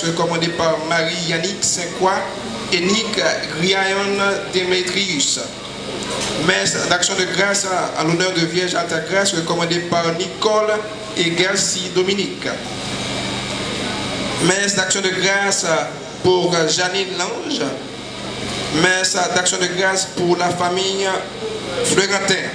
Recommandé par Marie-Yannick Saint-Croix et Nick Riayon Démétrius. Messe d'action de grâce à l'honneur de Vierge Alta Grâce recommandé par Nicole et Garcia Dominique. Messe d'action de grâce pour Janine Lange. Messe d'action de grâce pour la famille Fleurantin.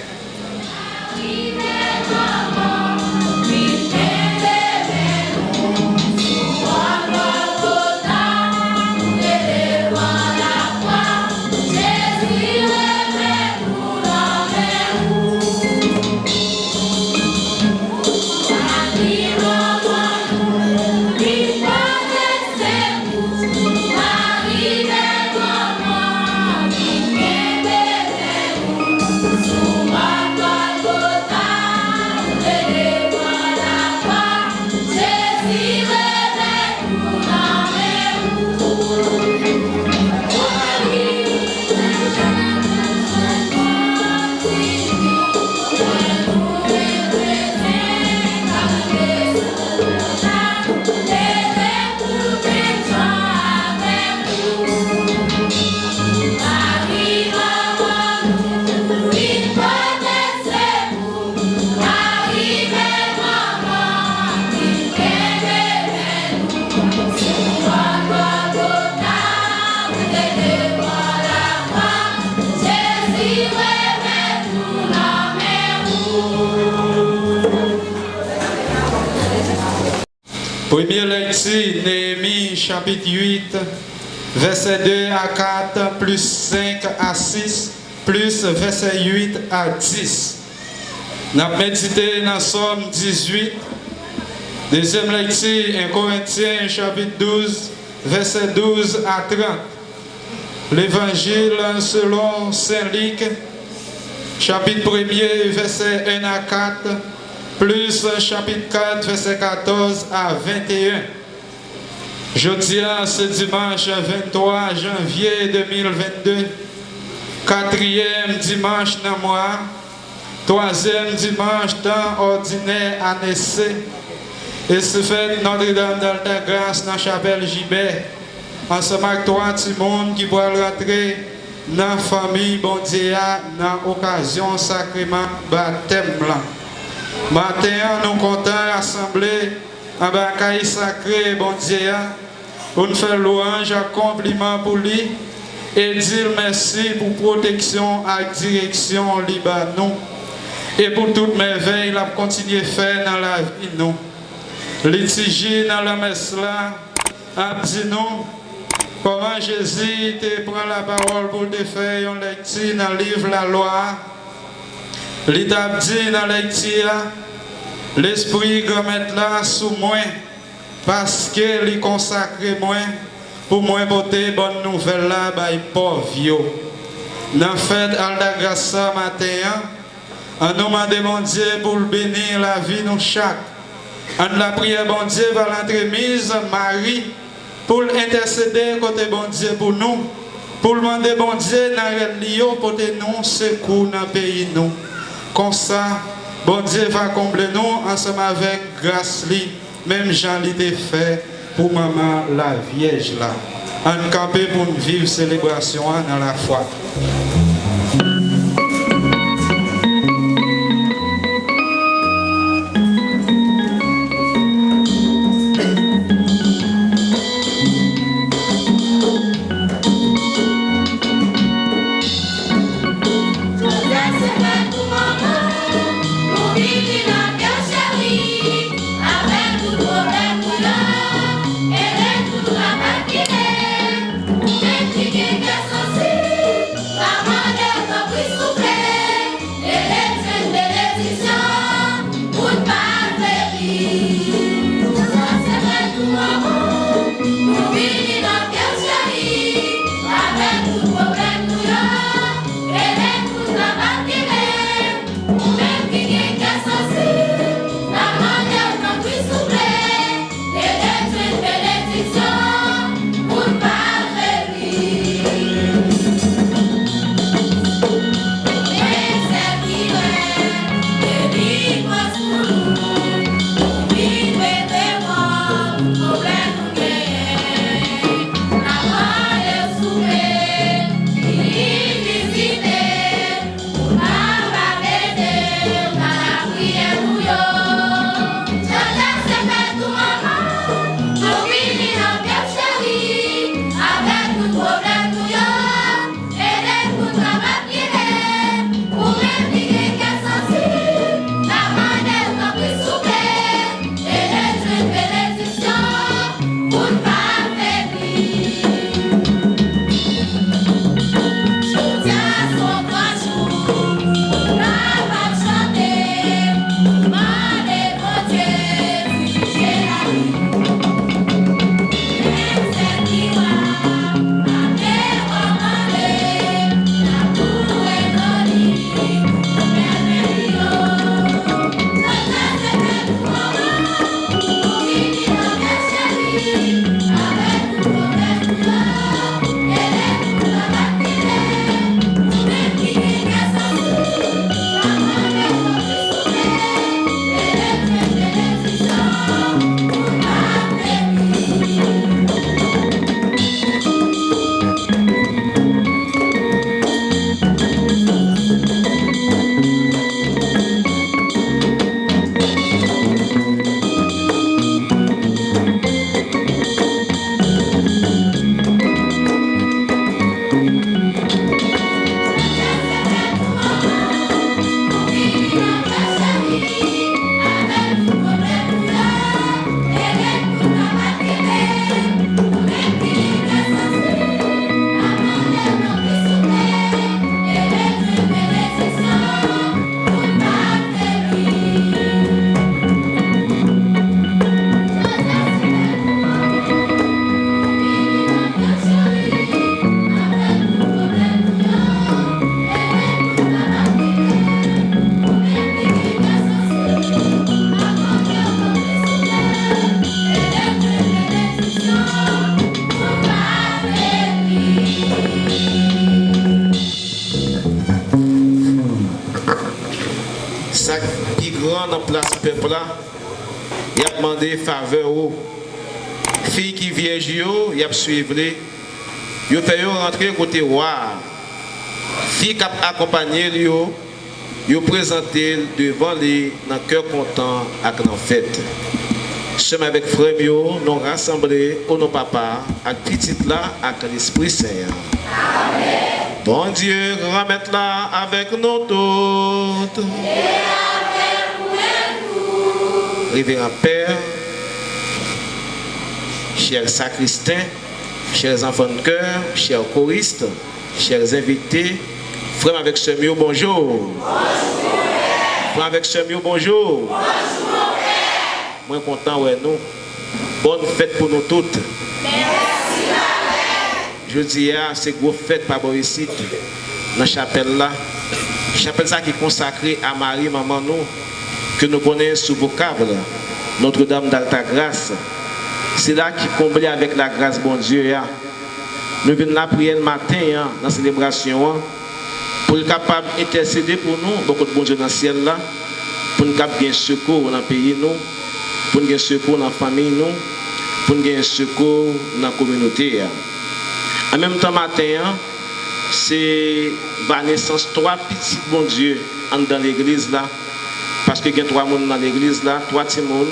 Première lecture, Néhémie chapitre 8, verset 2 à 4, plus 5 à 6, plus verset 8 à 10. Nous avons médité dans Somme 18. Deuxième lecture, 1 Corinthiens chapitre 12, verset 12 à 30. L'évangile selon Saint Luc, chapitre 1er, verset 1 à 4. Plus chapitre 4, verset 14 à 21. Jeudi, ce dimanche 23 janvier 2022, quatrième dimanche dans le mois, troisième dimanche temps ordinaire année C, et se fait Notre-Dame d'Alta Grâce dans la chapelle Gibert. Ensemble avec trois petits monde qui pourraient rentrer dans la famille bon Dieu dans l'occasion sacrément baptême. Matin, nous comptons rassembler en bataille sacrée, bon Dieu, pour nous faire louange, compliment pour lui et dire merci pour protection et direction Libanon et pour toute merveille qu'il a continué à faire dans la vie. Nous. Litigie dans la messe là, a dit nous comment Jésus te prend la parole pour te faire une lecture dans le livre La Loi. L'État dit dans la lecture, l'Esprit remet là sous moi, parce que il consacre moi, pour moi porter bonne nouvelle là, by pauvre. Dans la fête Alta Grâce matin, on nous demande mon Dieu pour bénir la vie nous chaque. On la prière bon Dieu va l'entremise Marie, pour intercéder côté bon Dieu pour nous, pour demander bon Dieu dans le lieu pour nous secours dans le pays nous. Comme ça, Bon Dieu va combler nous ensemble avec grâce li, même Jean l'était fait pour maman la Vierge là. En camper pour vivre célébration dans la foi. dans la place peuple là, il a demandé faveur aux filles qui vierges, il a suivi, il a fait rentrer côté roi. Filles qui accompagné, il a présenté devant les dans cœur content avec la fête. Chemin avec frère, nous rassemblés au nos papa, avec petit là, avec l'Esprit Saint. Amen. Bon Dieu, remettre là avec nous toutes. Et avec nous. Révérend Père, chers sacristains, chers enfants de cœur, chers choristes, chers invités, frère avec ce mieux, bonjour. Bonjour. Frère avec ce mieux, bonjour. Bonjour. Moi content ouais nous. Bonne fête pour nous toutes. Merci. Je dis c'est gros fête par ici dans la chapelle là. Chapelle ça qui est consacrée à Marie maman nous que nous connaissons sous vocable Notre-Dame d'Alta Grâce. C'est là qui comblé avec la grâce bon Dieu ya. Nous venons la prière le matin dans la célébration pour être capable d'intercéder pour nous beaucoup de bon Dieu dans le ciel là. pour nous gagner secours dans le pays, nous, pour nous gagner secours dans la famille, nous, pour nous gagner secours dans la communauté. En même temps, matin, c'est la naissance de 3 petits bon Dieu dans l'église là, parce qu'il y a 3 personnes dans l'église là, 3 petits monde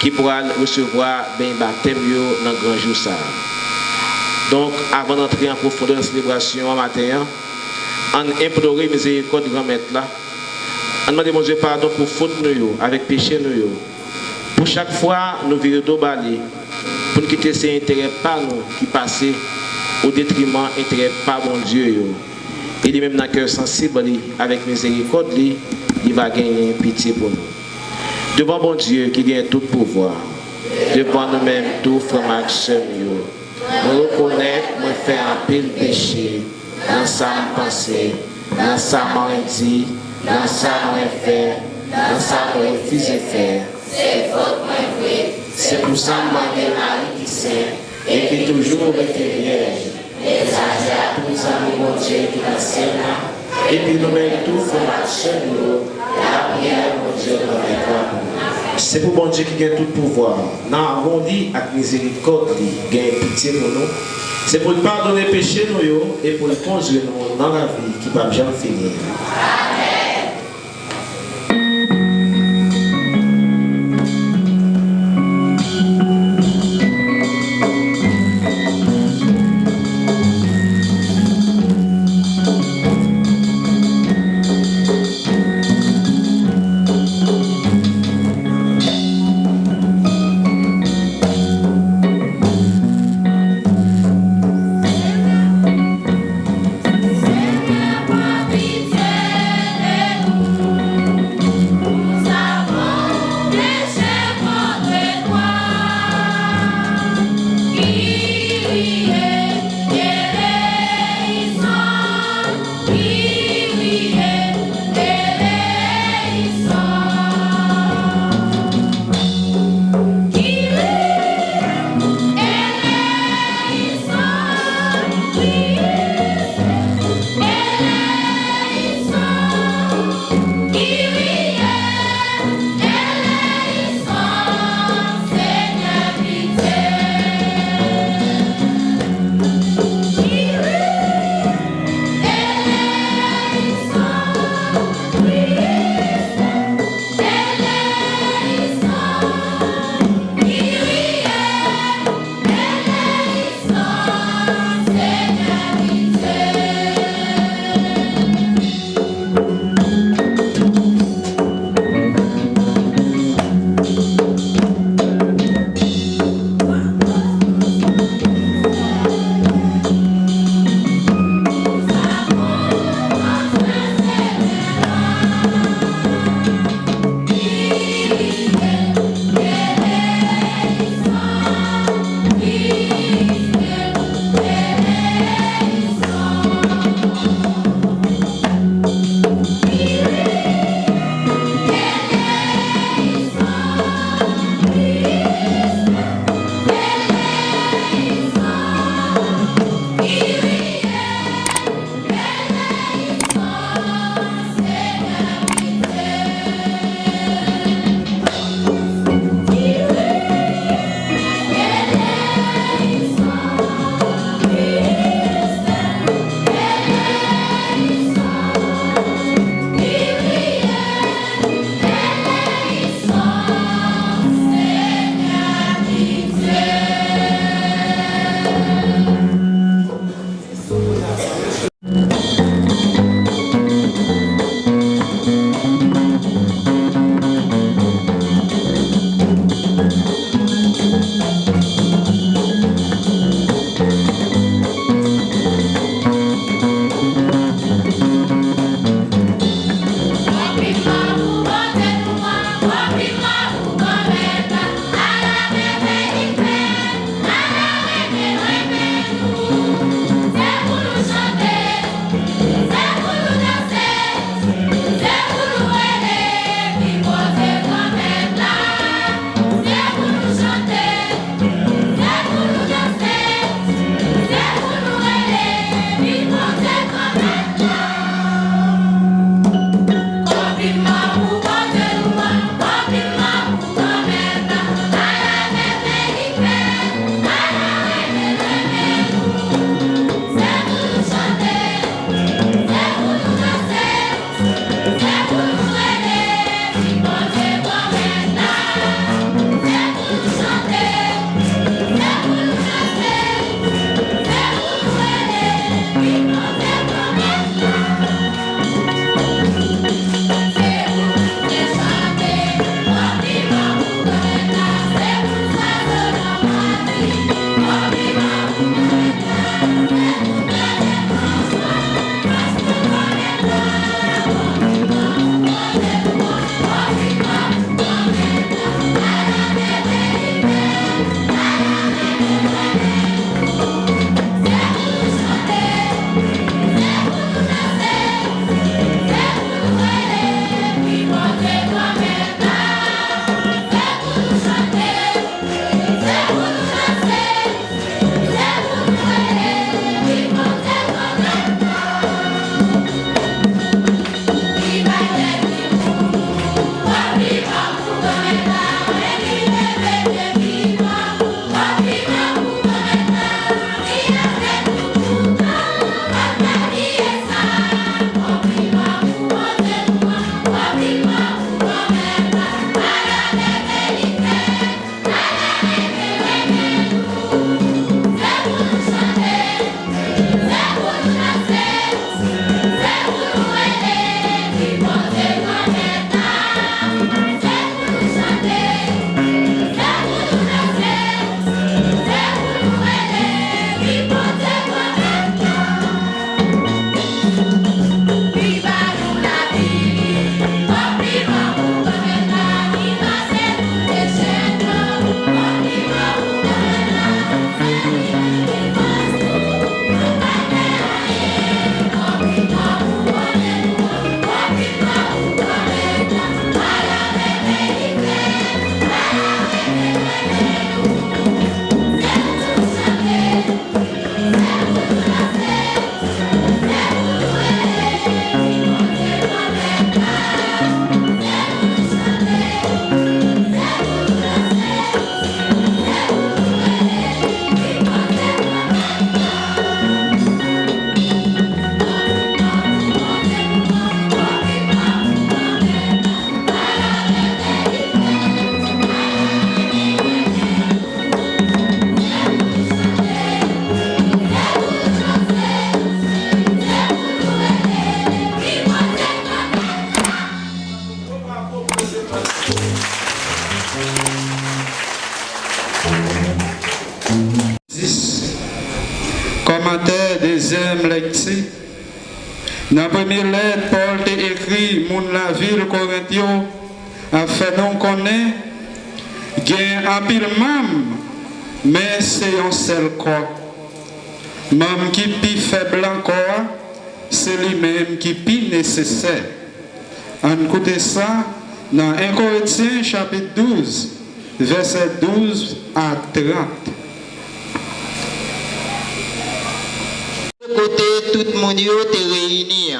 qui pourra recevoir ben baptême dans le grand jour ça. Donc, avant d'entrer en profondeur de la célébration matin, on implorer miséricorde de grand maître là. On demande mon Dieu pardon pour faute nous avec péché nous. Pour chaque fois nous virer dos balé pour nous quitter ces intérêts pas nous qui passaient au détriment intérêt pas bon Dieu. Et lui même dans cœur sensible avec miséricorde il va gagner pitié pour nous. Devant bon Dieu qui gagne tout pouvoir, devant nous-mêmes tout frère Maxime, nous reconnaître, nous faire un pile péché, dans sa pensée, dans sa dit, dans sa fait, dans sa refusé faire. C'est faute moins vrai, c'est pour ça que Marie qui sait, et qui toujours était vierge. Exagère pour nous amis mon Dieu qui est dans le ciel, et puis nous-mêmes tout frère Maxime, la prière mon Dieu dans les corps. C'est pour bon Dieu qui gagne tout pouvoir. Dans arrondi avec miséricorde, il gagne pitié pour nous. C'est pour pardonner les péchés nous et pour conduire nous dans la vie qui va jamais finir. Seigneur, Commentaire deuxième lecture. Dans la première lettre, Paul t'a écrit moun la ville Corinthio afin qu'on connaît gain un pile même, mais c'est un seul corps. Même qui plus faible encore, c'est lui-même qui plus nécessaire. En écouter ça dans 1 Corinthiens chapitre 12, verset 12 à 30. Côté tout le monde te réunit,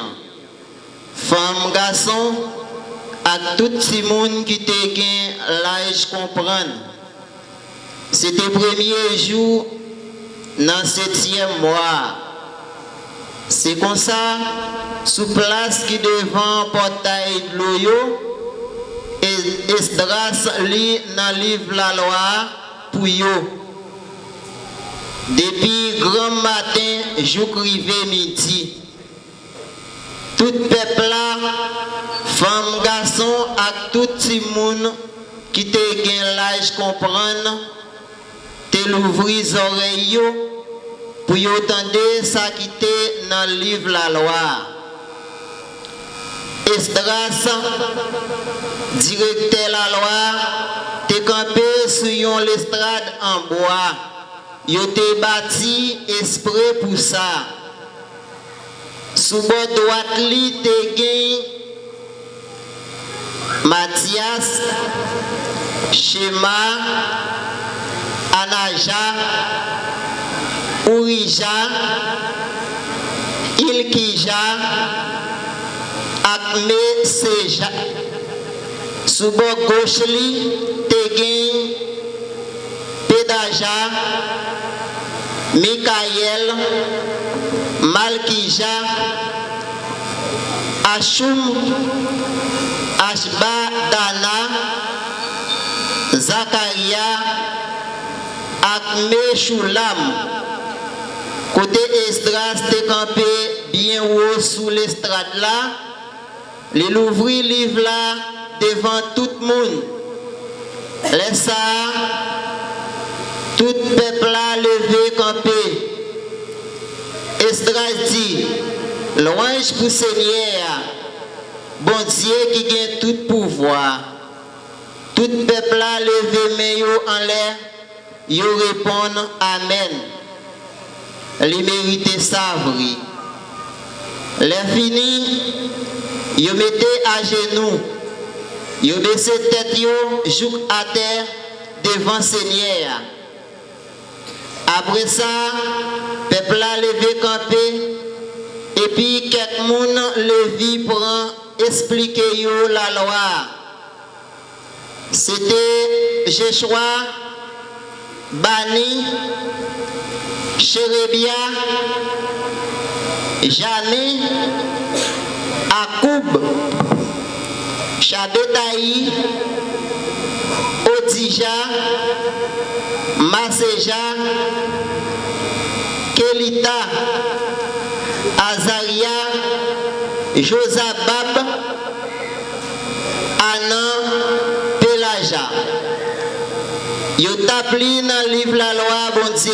femmes, garçons, à tout le monde qui te gagne l'âge comprendre. C'était le premier jour dans le 7e mois. C'est comme ça, sous place qui devant le portail de l'eau, et Esdras lit dans le livre la loi pour yo. Depuis grand matin, jour rivé midi, tout peuple là, femmes, garçons, et tout le monde qui te gagne l'âge comprendre, te l'ouvrir les oreilles pour y entendre ça qui te dans le livre la loi. Esdras, directeur la loi, te campé sur l'estrade en bois. Yo te bâti esprit pour ça. Sous bord droite li te gen Mathias, Shema, Anaja, Urija, Ilkija, Akme Seja. Sous bord gauche li te gen Pedaja, Mikaël, Malkija, Ashum, Ashba Dana, Zakaria, Akme Shulam. Côté Esdras te campé bien haut sous l'estrade là, les ouvrir livre là devant tout le monde. Laisse ça. Tout peuple a levé campé. Esdras dit, louange pour Seigneur, bon Dieu qui gagne tout pouvoir. Tout peuple a levé main en l'air, yo répond Amen. Les mérités savri. Les fini, yo mettez à genoux, yo baissez tête yo, joue à terre devant Seigneur. Après ça, le peuple a levé campé et puis quelques moun levé pour expliquer yo la loi. C'était Jéchoua, Bani, Chérébia, Jané, Akoub, Chabetaï, Odija, Maseja, Kelita, Azaria, Josabab, Anan, Pelaja. Yo tap li dans le livre la loi bon Dieu,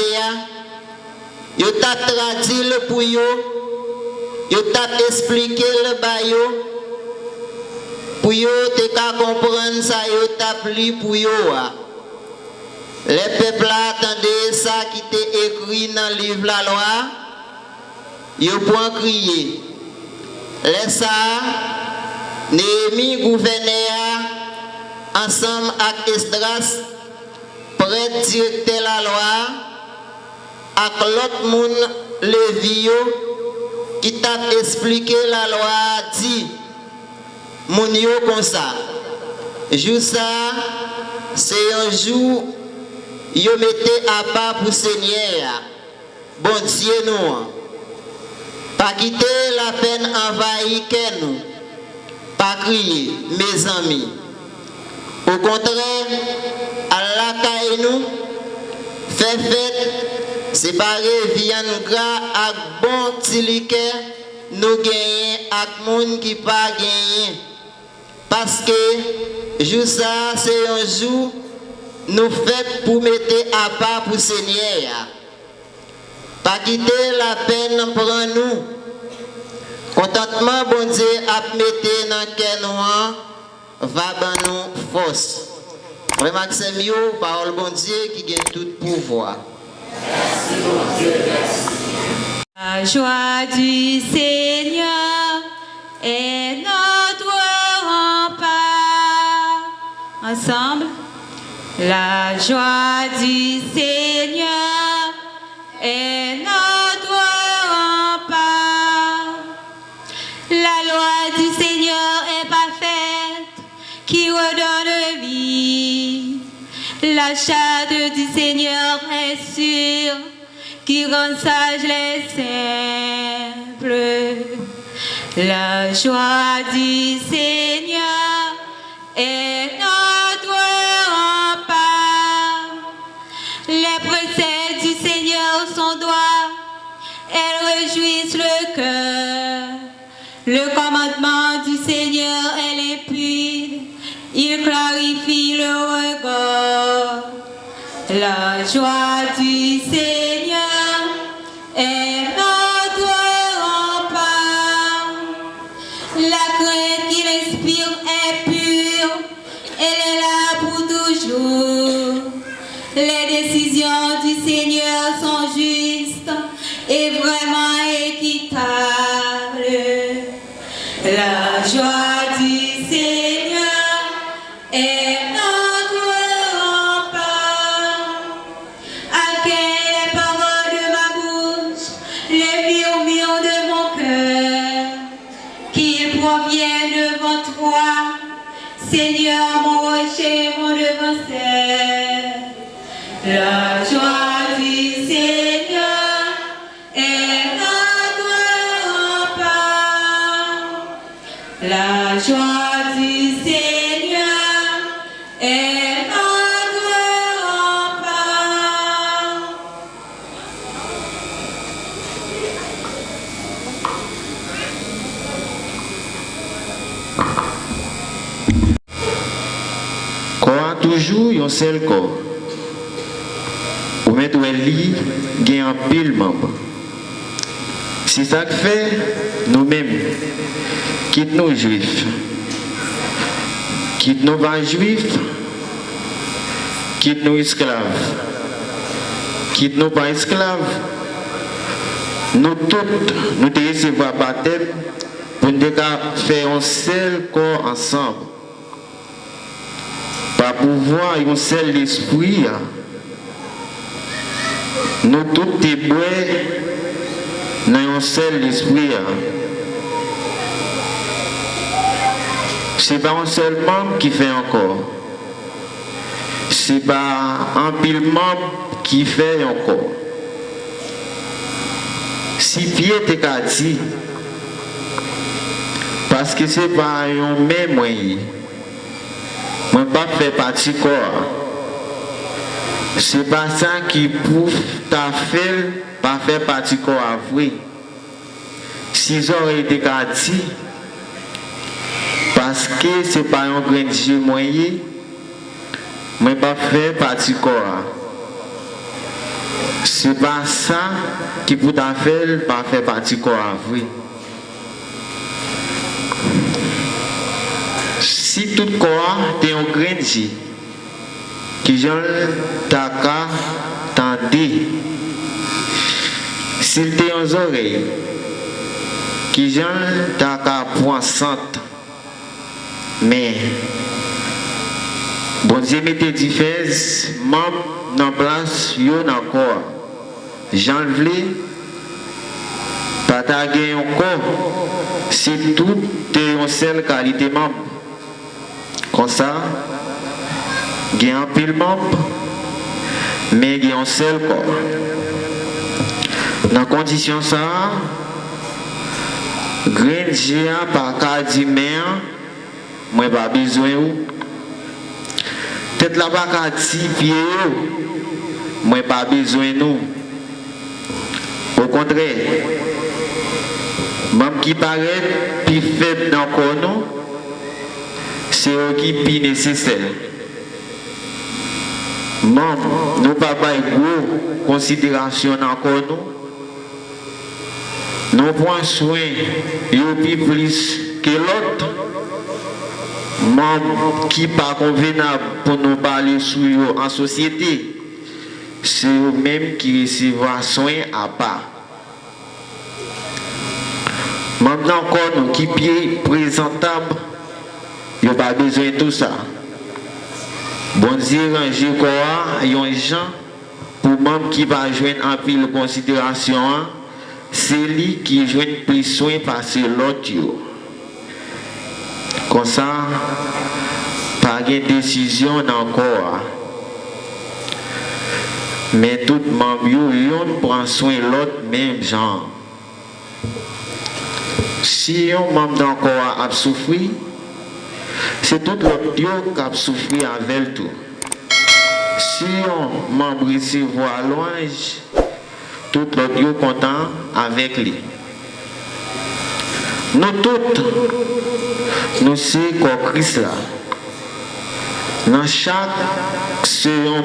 yo tap traduit le pour yo tap expliqué le bayo pour yo te ka comprendre ça yo tap li pour yo. Les peuples attendaient ça qui était écrit dans le livre la loi. Ils pour crier. Laisse ça, Néhémie gouverneur ensemble avec Esdras, prêtre directeur la loi, avec l'autre monde Lévi qui t'a expliqué la loi dit, mon yo comme ça. Jour ça, c'est un jour yo mettez à part pour Seigneur, bon Dieu nous. Pas quitter la peine envahie nous, pas crier, mes amis. Au contraire, Allah caille nous, fait fête, séparer viande gras avec bon tilique, nous gagnons avec monde qui pas gagné. Parce que jour ça, c'est un jour nous faites pour mettre à part pour Seigneur. Pas quitter la peine pour nous. Contentement, bon Dieu, à mettre dans quel noir, va dans nous force. Vraiment, c'est mieux, parole bon Dieu qui gagne tout pouvoir. Merci, mon Dieu, merci. La joie du Seigneur est notre rempart. Ensemble. La joie du Seigneur est notre rempart. La loi du Seigneur est parfaite, qui redonne vie. La charte du Seigneur est sûre, qui rend sage les simples. La joie du Seigneur est notre rempart. Les préceptes du Seigneur sont droits, elles réjouissent le cœur. Le commandement du Seigneur est limpide, il clarifie le regard. La joie du Seigneur est notre rempart. La crainte qu'il inspire est pure, elle est là pour toujours. Les décisions du Seigneur sont justes et vraiment équitables. La joie du Seigneur est notre rempart. Accueille les paroles de ma bouche, les murmures de mon cœur, qu'ils proviennent devant toi, Seigneur, mon rocher, mon devancier. La joie du Seigneur est notre rempart. La joie du Seigneur est notre rempart. Corps toujours un seul corps. Ou mettre un lit, il y a un pile membre. C'est ça que fait nous-mêmes, quitte nos juifs, quitte nos pas juifs, quitte nos esclaves, quitte nos pas esclaves. Nous tous, nous devons recevoir baptême pour nous faire un seul corps ensemble. Par pouvoir un seul esprit. Nous tous témoins dans un seul esprit. Ce n'est pas un seul membre qui fait encore. Ce n'est pas un pile membre qui fait encore. Si Pierre te dit, parce que ce n'est pas un même moyen, je ne peux pas faire partie du corps. C'est pas ça qui prouve ta fait pas faire partie corps avoué. Si j'aurais été dit, parce que c'est pas un grand Dieu moyen, mais pas faire partie corps. C'est pas ça qui pour ta faire pas faire partie corps avoué. Si tout corps est un grand Dieu, qui j'en taka tendé, s'il t'est aux oreilles, qui j'en taka poissante, mais bon Dieu mettez différents membres en place, yon encore, j'en voulais pas taguer encore, si tout est une seule qualité membre, comme ça. Il y a un pile membre, mais il y a un seul corps. Dans la condition ça, grand géant par cas dit mère, moi pas besoin ou. Tête là pas cas dit pied, moi pas besoin nous. Au contraire, même qui paraît plus faible dans le corps nous, c'est eux qui plus nécessaire. Membre, nous pas bail gros considération encore nous. Nous prenons soin de plus que l'autre. Membre qui pas convenable pour nous parler sur eux en société. C'est eux-mêmes qui recevront soin à part. Maintenant encore nous qui pieds présentables, il n'y a pas besoin de tout ça. Bon Dieu ranger quoi, il y a un gens pour membres qui va joindre en pile considération, c'est lui qui joint plus soin parce que l'autre. Comme ça, pas de décision encore. Mais tout membre yon prend soin de l'autre même genre. Si un membre d'encore a souffert, c'est tout l'autre qui a souffert avec tout. Si un membre recevoir louange, tout l'autre est content avec lui. Nous tous, nous sommes comme Christ là. Dans chaque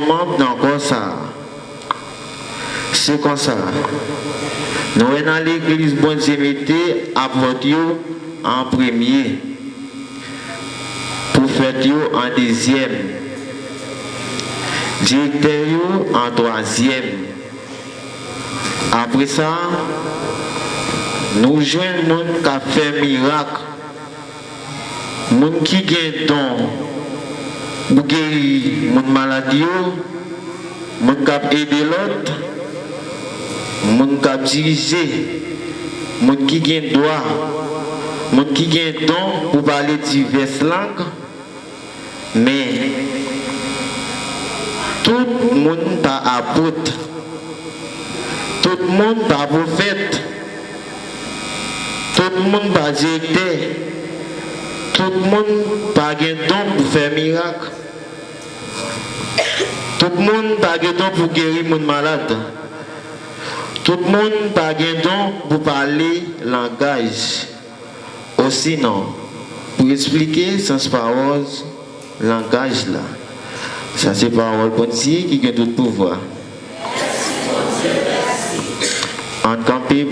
membre d'encore ça. C'est comme ça. Nous sommes dans l'église, bon Dieu, mettez à votre en premier. Pour faire en deuxième. Directeur en troisième. Après ça, nous jouons le monde qui a fait miracle. Le monde qui gagne don pour guérir mon maladie, le monde qui a aidé l'autre. Moun qui dirigé, moun qui gagne droit, moun qui gagne don pour parler diverses langues, mais tout le monde pas apôtre, tout le monde pas prophète, tout le monde pas directeur, tout le monde pas gagne don pour faire miracle, tout le monde pas gagne don pour guérir mon malade. Tout le monde n'a pas de don pour parler langage. Aussi non. Pour expliquer sans parole, langage là. Ça c'est parole bon Dieu qui a tout pouvoir. En campé.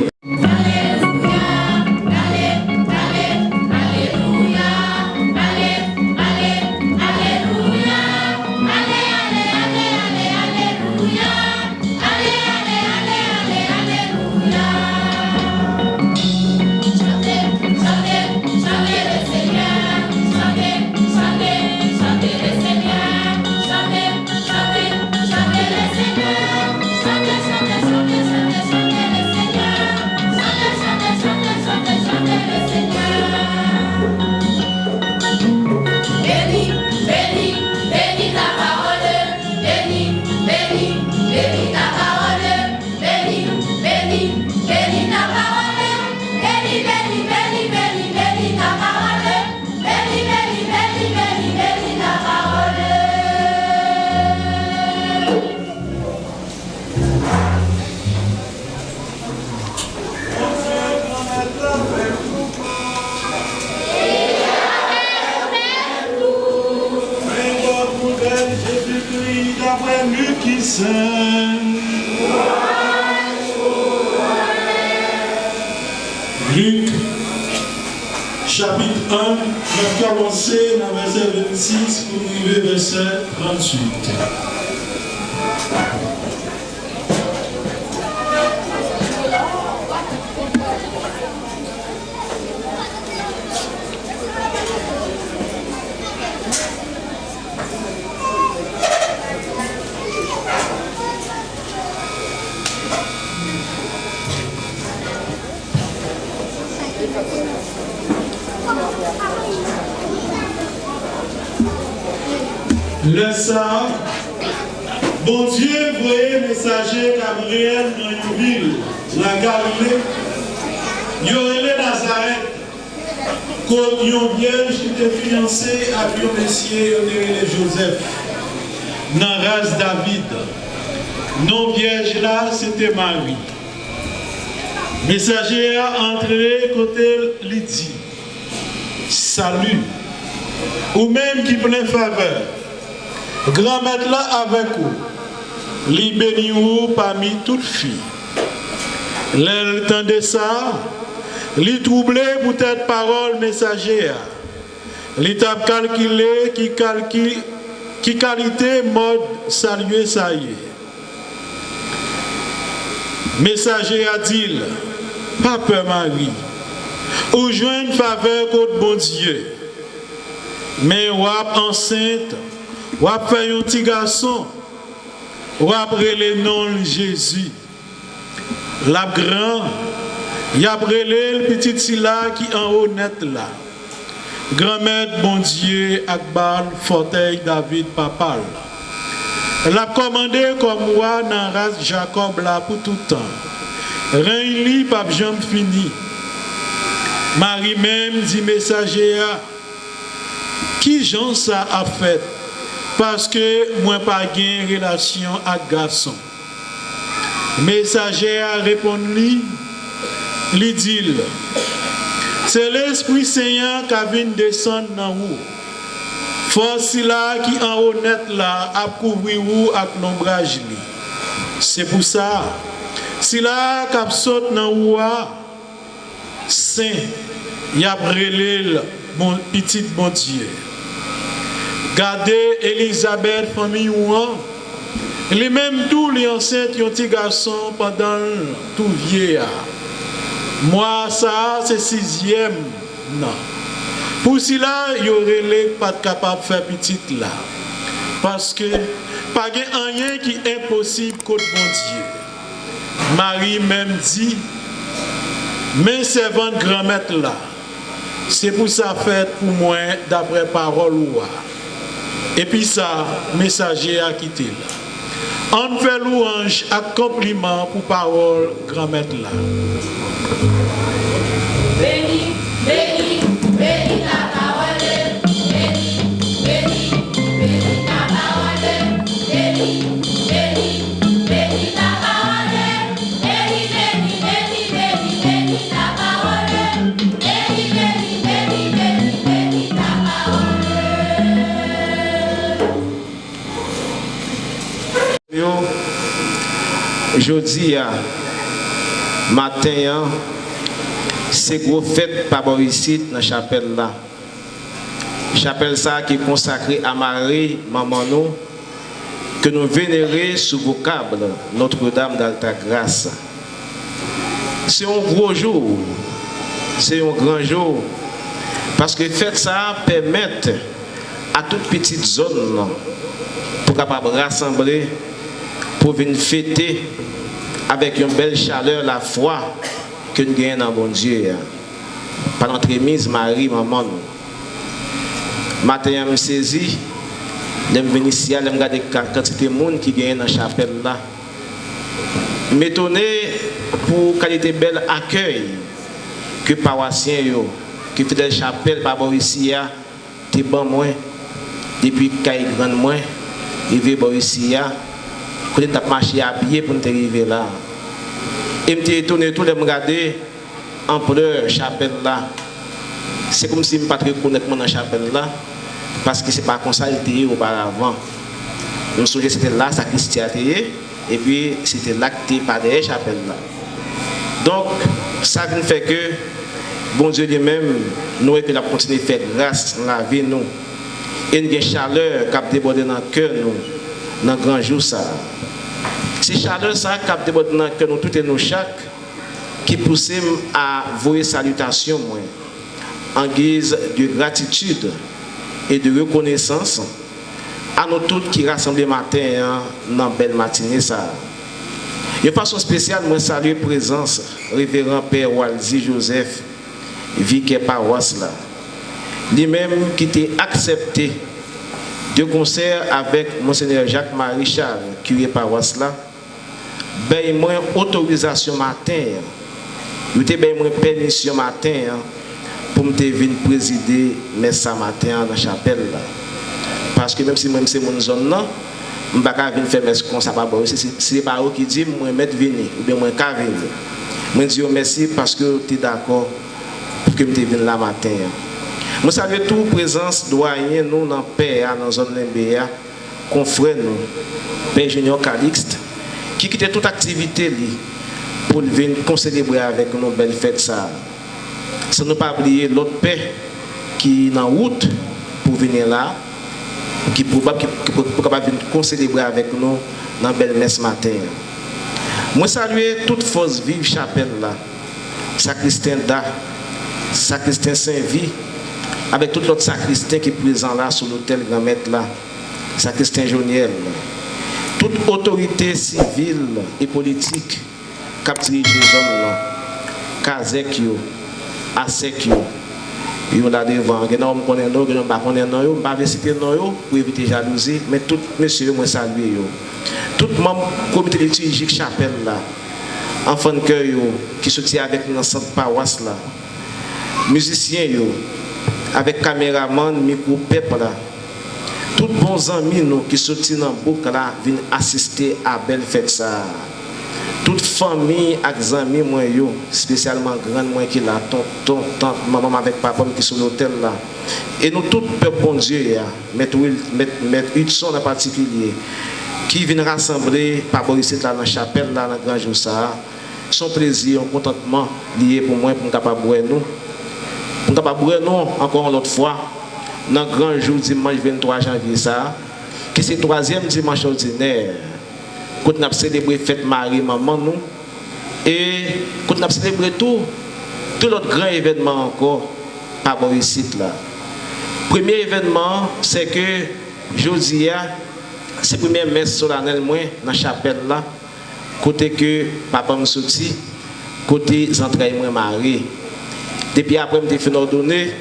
Luc, chapitre 1, on va commencer dans verset 26 pour arriver au verset 38. Le ça, bon Dieu voyait messager Gabriel dans une ville, la Galilée, il y aurait Nazareth, quand une vierge qui était fiancée à un messier, Joseph, dans la race David. Non vierge là, c'était Marie. Messager a entré côté Lydie. Salut. ou même qui plein faveur, grand maître là avec vous, li béni ou parmi toutes filles. Le temps de ça, li troublé pour cette parole messagère. Li tap calculé qui qualité mode saluer ça y est. Messager a dit, pas peur Marie, ou joindre faveur contre bon Dieu. Mais wap enceinte, wap fait un petit garçon, wap relé nom Jésus. La grand, y a relé le petit Sila qui en haut net là. Grand-mère bon Dieu, Akbar, Forteil, David, Papal. L'a commandé comme roi dans race Jacob là pour tout temps. Rien li pape jambe fini. Marie même dit messager qui Jean ça a fait parce que moi pas gain relation avec garçon. Messager a répondu li dit c'est l'Esprit Seigneur qui vient descendre dans vous. Force là qui en haut net là a couvrir vous avec l'ombrage li. C'est pour ça si là qui saute dans vous saint y a brûlé mon petit bon Dieu. Gardez Elisabeth famille ou les mêmes tous les enceintes ont petit garçon pendant tout vieillard. Moi, ça, c'est 6e. Non. Pour cela, il y aurait les pas capable de faire petite là. Parce que, pas rien qui est impossible contre mon Dieu. Marie même dit, mes servantes grand-mère là, c'est pour ça fait pour moi, d'après parole ou. Et puis ça, messager a quitté là. On fait louange à compliment pour parole grand-mère là. Béni, béni, béni ta parole, béni, béni, béni ta parole, béni, béni, béni ta parole, béni, béni, béni, béni, béni ta parole, béni, béni, béni, béni, béni ta parole. Jeudi matin, c'est gros fête par ici dans la chapelle là. Chapelle ça qui est consacrée à Marie, maman nous, que nous vénérons sous vocable Notre-Dame d'Alta Grâce. C'est un gros jour, c'est un grand jour, parce que fête ça permet à toute petite zone pour capable rassembler, pour venir fêter avec une belle chaleur la foi que nous gagnons dans bon Dieu. Par notre mise Marie, maman. Matin, je me saisis, je me viens ici, je regarde la quantité de monde qui gagne dans la chapelle là. Je m'étonne pour la qualité bel accueil que les paroissiens, qui font la chapelle par ici, c'est bon moins. Depuis qu'il y a grand moins, ils vivent ici, quand ils ont marché à pied pour nous arriver là. Et je me suis étonné tout de me regarder en pleurs chapelle là. C'est comme si je ne pas reconnaître dans la chapelle là, parce que ce n'est pas comme ça qu'il était auparavant. Je me souviens que c'était là, ça Christian était, et puis c'était là que tu pas derrière la chapelle là. Donc, ça fait que, bon Dieu lui-même, nous et que la continuer à faire grâce dans la vie, nous. Et une chaleur qui a débordé dans le cœur, nous, dans le grand jour ça. C'est chaleur ça qui a débordé dans le cœur, nous, tout et nous chaque, qui pousse à voyer salutations, moi, en guise de gratitude et de reconnaissance à nous tous qui rassemblent matin dans la belle matinée ça. De façon spéciale, moi salue la présence révérend Père Walzi Joseph, vicaire paroisse là. Lui-même qui a accepté de concert avec Monseigneur Jacques-Marie Charles, curé paroisse là, ben moi autorisation matin, il était ben moi permission matin pour me venir présider messe matin dans la chapelle là. Parce que même si moi c'est mon zone là, je ne peux pas venir faire messe comme ça pas bon. C'est pas eux qui disent moi mettre venir ou bien moi ca venir. Moi dis merci parce que tu es d'accord pour que me vienne là matin. Je salue toute présence doyen nous dans paix dans la zone Limbéa, confrère nous, Père Junior Calixte, qui quittait toute activité pour venir célébrer avec nous belle fête ça. Sans ne pas oublier l'autre Père qui est en route pour venir là, qui peut venir célébrer avec nous dans belle messe matin. Je salue toute force vive chapelle là, sacristain Da, sacristain Saint-Vie, avec tout l'autre sacristain qui est présent là sur l'hôtel Grand Maître là, sacristain Joniel, toute autorité civile et politique qui a dirigé les zones là, Kazek yo, Asek yo là devant, je ne connais pas, je ne vais pas citer non pour éviter jalousie, mais tout monsieur moi salue yo. Tout membre comité liturgique chapelle là, enfant de cœur qui soutient avec nous dans cette paroisse là, musiciens yo, avec caméraman, micro peuple là, tous bons amis nous qui soutiennent dans boucle là viennent assister à belle fête ça. Toute famille et amis moi yo, spécialement grand moi qui là, tonton, tante, maman avec papa qui sont l'hôtel là. Et nous tout peuple bon Dieu mettre Hudson en particulier qui viennent rassembler par Boris là dans la chapelle là dans grand jour ça. Son plaisir, un contentement lié pour moi pour nous capable nous. Pour capable nous encore l'autre fois dans grand jour dimanche 23 janvier ça qui c'est troisième dimanche ordinaire. Quand on a célébré fête Marie maman nous et quand on a célébré tout l'autre grand événement encore par Boris là. Premier événement c'est que jeudi c'est la première messe solennelle moi dans la chapelle là côté que papa me sorti côté entrailles moi Marie. Depuis après me fait ordonner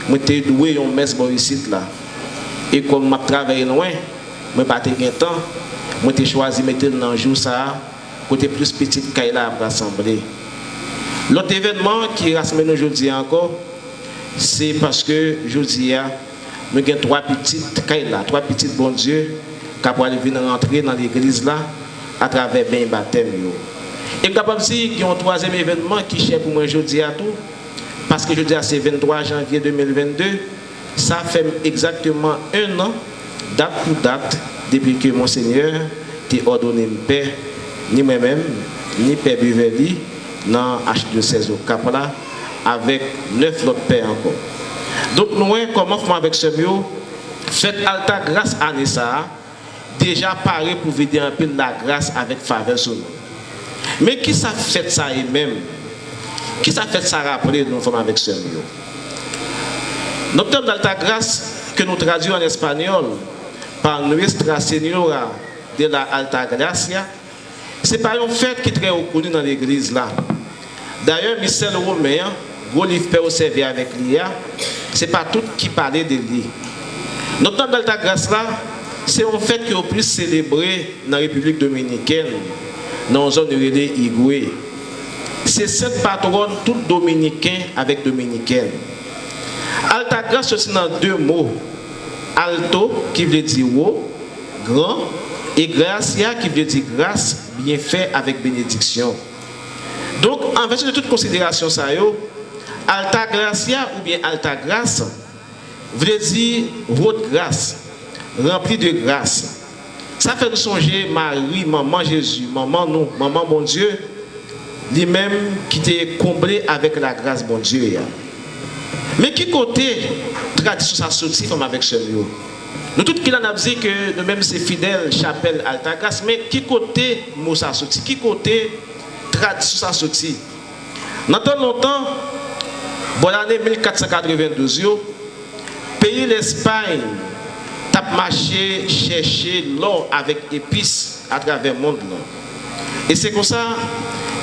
moi t'ai doué une messe Boris là et comme m'a travaillé loin moi pas te gain temps moi t'ai choisi mettre dans jour ça côté plus petite Kaila pour rassembler. L'autre événement qui rassemble aujourd'hui encore c'est parce que aujourd'hui nous avons trois petites Kaila, trois petites bon Dieu qui pour aller venir rentrer dans l'église là à travers ben baptême yo. Et capable dire qu'il y a un troisième événement qui cher pour moi aujourd'hui à tout parce que jeudi c'est 23 janvier 2022, ça fait exactement un an date pour date depuis que Monseigneur t'a ordonné une paix, ni moi-même, ni Père Buveli, dans H216 au Cap là, avec 9 autres pères encore. Donc nous, comment faire avec ce mieux, faites alta grâce à Nessa, déjà paré pour vider un peu la grâce avec faveur sur nous. Mais qui ça fait ça et même? Qui ça fait ça rappeler nous sommes avec ce mieux? Notre thème d'alta grâce que nous traduisons en espagnol par Nuestra Señora de la Alta Gracia, c'est pas une fête qui est très reconnue dans l'église là. D'ailleurs, Michel Romain, gros livre peut observer avec l'IA, c'est pas tout qui parlait de lui. Notre thème d'alta grâce là, c'est une fête qui est plus célébrée dans la République dominicaine, dans la zone de Higüey. C'est cette patronne tout dominicain avec dominicaine. Alta grâce c'est dans deux mots. Alto qui veut dire haut, grand, et gracia qui veut dire grâce, bien fait avec bénédiction. Donc, en vertu de toute considération, ça alta gracia ou bien alta grâce veut dire haute grâce, rempli de grâce. Ça fait nous songer Marie, maman Jésus, maman nous, maman bon Dieu, lui-même qui était comblé avec la grâce bon Dieu. Mais qui côté tradition ça sorti comme avec ce lieu? Nous tous qui l'en a dit que nous même c'est fidèle chapelle alta grâce, mais qui côté mot ça sorti? Qui côté tradition ça sorti? Dans tant longtemps, bon l'année 1492 pays l'Espagne tape marché chercher l'or avec épices à travers le monde là. Et c'est comme ça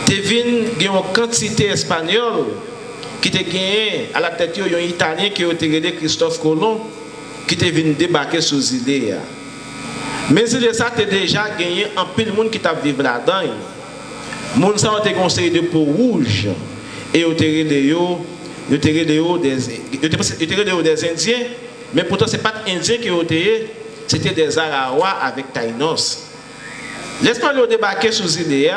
te vinn une quantité espagnole qui te gagné à la tête un Italien qui a été Christophe Colomb qui te venu débarquer sur les îles. Mais c'est ça tu déjà gagné en pile monde qui t'a vivre là-dedans. Monde ça te conseillé de peau rouge et au terrain des Indiens, mais pourtant c'est pas des Indiens qui ont été, c'était des Arawa avec Taïnos. L'Espagnol débarqué sur les îles,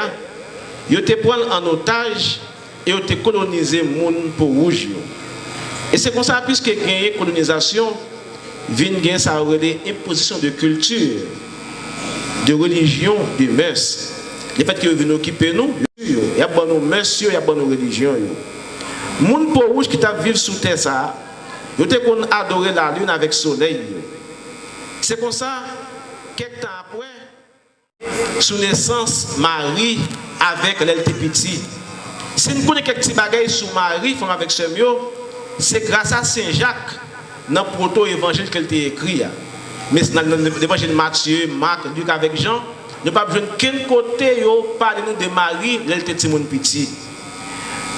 ils te prennent en otage et ils te colonisé monde pour rouge. Et c'est comme ça, puisque il y a une colonisation, vient gagner ça relève imposition de culture, de religion, de mœurs. Le fait que viennent occuper nous, il y a bonnes mœurs, il y a bonnes religions. Les gens pour rouge qui vivent sous terre ça, ils ont adoré la lune avec le soleil. C'est comme ça, quelques temps après, sous naissance, Marie avec l'LT petit. Si nous connaissons quelques petits bagages sur Marie, femme avec ce mieux, c'est grâce à Saint Jacques, dans le proto-évangile qu'elle a écrit. Mais dans l'évangile Matthieu, Marc, Luc avec Jean, nous n'avons pas besoin de quel côté parler de Marie, l'LT petit.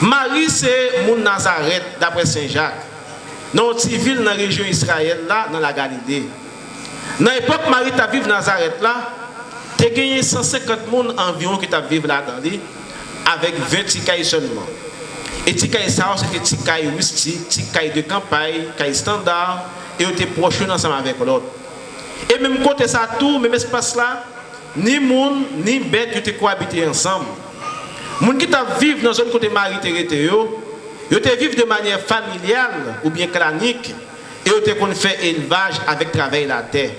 Marie, c'est mon Nazareth, d'après Saint Jacques. Dans une ville dans la région d'Israël, là, dans la Galilée. Dans l'époque, Marie t'a vécu Nazareth, là, tu as gagné 150 personnes environ qui t'a vécu là-dedans, avec 20 ticailles seulement. Et ticailles, ça, c'était ticailles rustiques, ticailles de campagne, ticailles standard, et on était proches ensemble avec l'autre. Et même côté ça, tout, même espace là, ni monde, ni bête, ils étaient cohabiter ensemble. Les gens qui vivent dans une zone côté Marie Thérèse, ils vivent de manière familiale ou bien clanique et ils fait élevage avec travail la terre.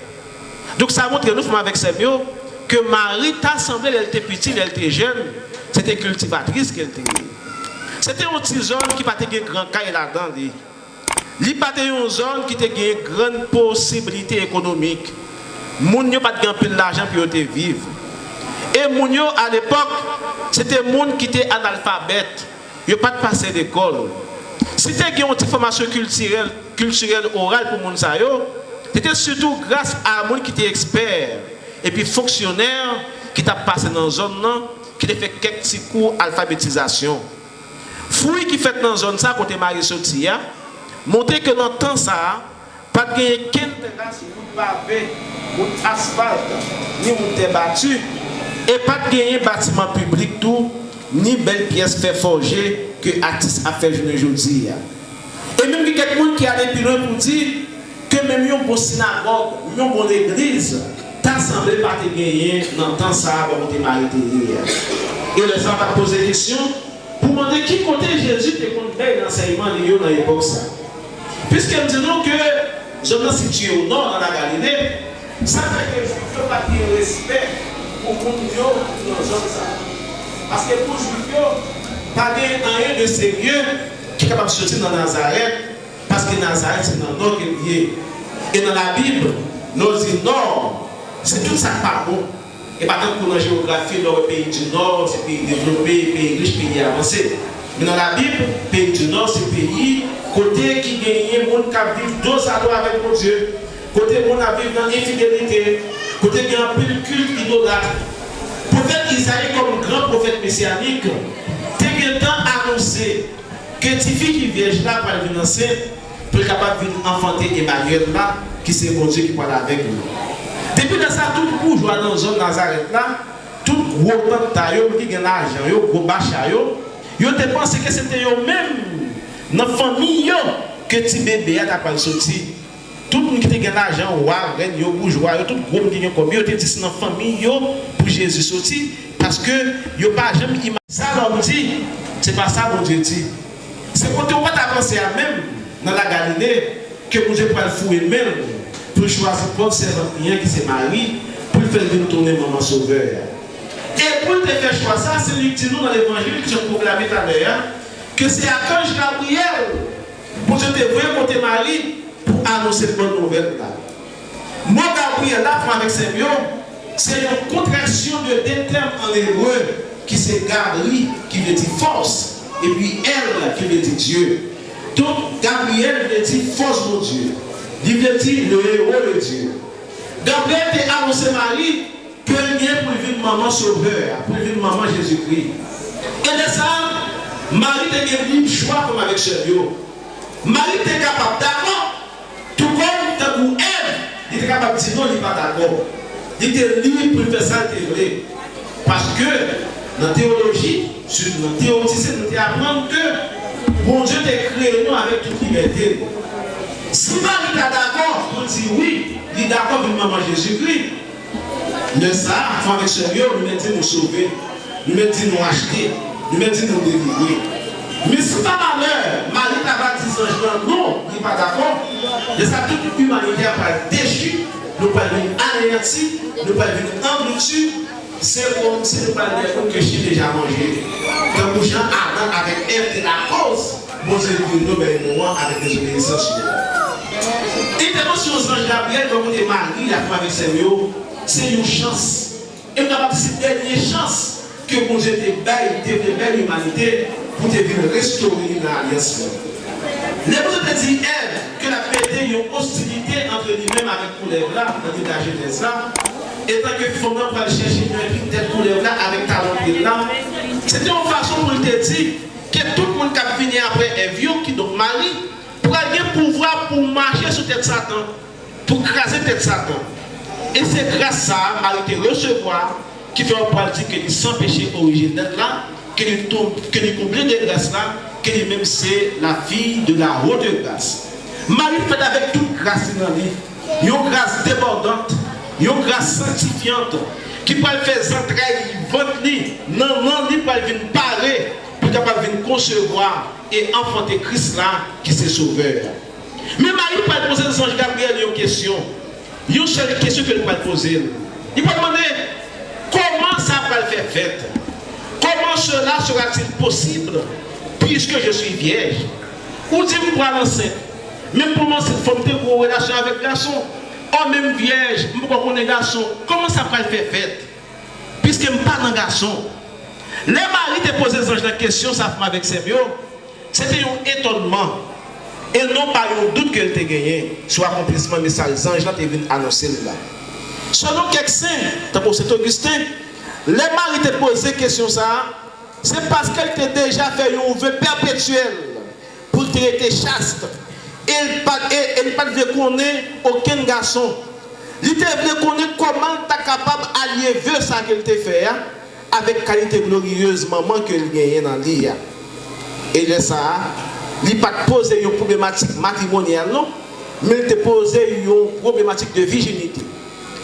Donc ça montre que nous sommes avec ces mots que Marie t'a semblé, elle était petite, elle était jeune, c'était cultivatrice qu'elle était. C'était une petite zone qui n'a pas de grand caille là-dedans. Il n'y a pas une zone qui a une grande possibilité économique. Les gens n'ont pas de grand l'argent pour vivre. Et les gens à l'époque, c'était des gens qui étaient analphabètes. Ils n'ont pas passé d'école. Si tu as une petite formation culturelle orale pour les gens, c'était surtout grâce à des gens qui étaient experts et puis fonctionnaires qui t'ont passé dans la zone, qui ont fait quelques petits cours d'alphabétisation. Fouille qui fait dans la zone, ça, côté Marie Sotia, montrer que dans le temps, ça, pas de gagner qu'un terrasse, ou pavé, ou asphalte, ni ou battu, et pas de gagner bâtiment public tout, ni belle pièce fait forger que l'artiste a fait aujourd'hui. Et même que quelqu'un qui a des pilons pour dire que même une bonne synagogue, une bonne église, t'as semblé pas te gagner dans le temps ça, pour te marier. Et les gens vont poser des questions pour demander qui côté Jésus te compte bien l'enseignement de dans l'époque ça. Puisqu'elle dit non que je me situe au nord dans la Galilée, ça fait que je ne peux pas dire respect pour les gens dans la zone ça. Parce que pour les juifs, pas rien de sérieux qui est capable de sortir dans Nazareth, parce que Nazareth c'est dans le nord qui est lié. Et dans la Bible, nous dit nord, c'est tout ça pas bon. Et pas tant pour la géographie, dans le pays du nord, c'est pays développé, pays riche, pays avancé. Mais dans la Bible, pays du nord, c'est pays côté qui gagne, monde qui vit dos à dos avec mon Dieu, côté monde qui vit dans l'infidélité, côté qui a un peu de culte idolâtre. Prophète Isaïe, comme grand prophète messianique, a annoncé que les filles qui viennent là pour venir enceinte, pour être capable d'enfanter Emmanuel là, qui c'est mon Dieu qui parle avec nous. Depuis dans ça, tout bourgeois dans la zone Nazareth là, tout gros taille qui a l'argent, gros bachat, ils ont pensé que c'était eux-mêmes, dans la famille, que petit bébé a pas sorti. Tout le monde qui a l'argent, les bourgeois, tout le monde qui a comme ils ont dit dans la famille pour Jésus sorti, parce que ils n'ont pas jamais imaginé. Ça, l'homme dit, c'est pas ça mon Dieu dit. C'est quand on va avancer à même dans la Galilée que mon Dieu peut le fouiller même pour choisir propre servant qui c'est Marie pour faire venir tourner maman sauveur. Et pour te faire choix ça, c'est lui qui dit nous dans l'évangile que je trouve la tout à l'heure que c'est Archange Gabriel pour te voir côté Marie pour annoncer une bonne nouvelle là. Moi Gabriel là avec ses mieux, c'est une contraction de deux termes en hébreu qui c'est Gabri qui veut dire force et puis elle qui veut dire Dieu. Donc Gabriel veut dire force mon Dieu. Il veut dire le héros de Dieu. Gabriel a annoncé Marie que il vient pour vivre maman sauveur, pour vivre maman Jésus-Christ. Et de ça, Marie a eu libre choix comme avec ce Dieu. Marie était capable d'accord, tout comme elle, il était capable de dire non, il n'est pas d'accord. Il était libre pour faire ça, il était vrai. Parce que dans la théologie, dans la théologie, nous apprenons que bon Dieu t'a créé nous avec toute liberté. Si Marie est d'accord pour dire oui, il est d'accord avec maman Jésus-Christ, mais ça, avec ce Dieu, nous mettons nous sauver, nous mettons nous acheter, nous mettons nous délivrer. Mais si par malheur, Marie t'a baptisé anges non, il n'est pas d'accord. Et ça, toute l'humanité a pas déchu, nous pas venir anéanti, nous pas venir engloutir. C'est comme si nous parlions de que j'ai déjà mangé. Quand Jean Adam avec Ève de la cause, bon Dieu nous ben avec des obéissances. Intervention aux anges Gabriel, donc on est Marie, la femme avec ses mieux, c'est une chance. Et nous avons cette dernière chance que bon Dieu te baille, te belle humanité pour te venir restaurer l'alliance. Les vous avez dit Ève que la pété une hostilité entre lui-même avec pour les là, dans la Genèse là. Et tant que fondant pour aller chercher une telle couleur là avec talent là, c'était une façon pour te dire que tout le monde qui a fini après est vieux, qui donc Marie, pour avoir un pouvoir pour marcher sur tête Satan, pour craser tête Satan. Et c'est grâce à ça, Marie te recevoir, qui fait un dire que sans péché originel là, que nous comblons de grâce là, que lui-même c'est la fille de la haute grâce. Marie fait avec toute grâce dans lui, une grâce débordante. Une grâce sanctifiante qui peut faire entrailles, ventre, non, il peut venir parler, pour capable venir concevoir et enfanter Christ là qui est sauveur. Mais Marie peut poser aux anges Gabriel une question. Une seule question qu'elle peut poser. Il peut demander comment ça va le faire fête. Comment cela sera-t-il possible puisque je suis vierge? Ou dit-vous pour l'enceinte? Même pour moi, cette forme de relation avec le garçon. Oh, même vierge, je ne garçon. Comment ça va le faire fête? Puisque je ne suis pas un garçon. Les maris te posé la question, ça fait avec ses mieux. C'était un étonnement. Et non pas un doute qu'elle t'a gagné. Soit accomplissement message, les anges là, tu venu annoncer là. Selon quelques saints, pour Saint Augustin, les maris te posé question ça, c'est parce qu'elle t'a déjà fait un vœu perpétuel pour te être chaste. Elle ne peut connaître aucun garçon. Il ne peut connaître comment tu es capable d'allier vœu ça qu'elle t'a fait avec qualité glorieuse maman que il gagne dans l'IA. Et là ça, il ne pas poser une problématique matrimoniale non, mais il te poser une problématique de virginité.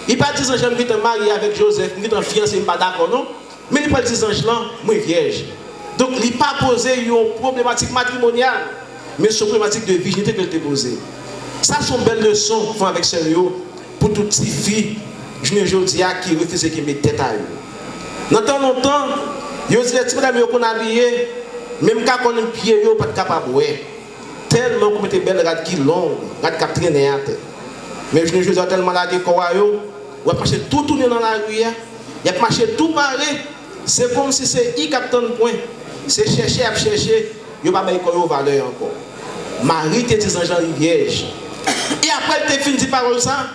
Il pas dire j'aime que marié avec Joseph, que fiancé pas d'accord non, mais il pas dire là, moi vierge. Donc il pas poser une problématique matrimoniale. Mais c'est une problématique de virginité qu'elle t'a posée. Ça, sont belles leçons avec sérieux pour toutes ces filles, je ne dis pas qui refusent de mettre tête à eux. Dans tant longtemps, ils ont dit que les filles qu'on a habillées, même quand on a un pied, ils ne sont pas capables de tellement qu'on mettait belles rades qui longues, rades qui traînent à terre. Mais je ne dis pas tellement là que on va marcher tout tourner dans la rue, il va marcher tout pareil. C'est comme si c'est I captain point. C'est chercher à chercher. Il n'y a pas de valeur encore. Marie te dit Jean vierge. Et après, elle te fini de parole ça.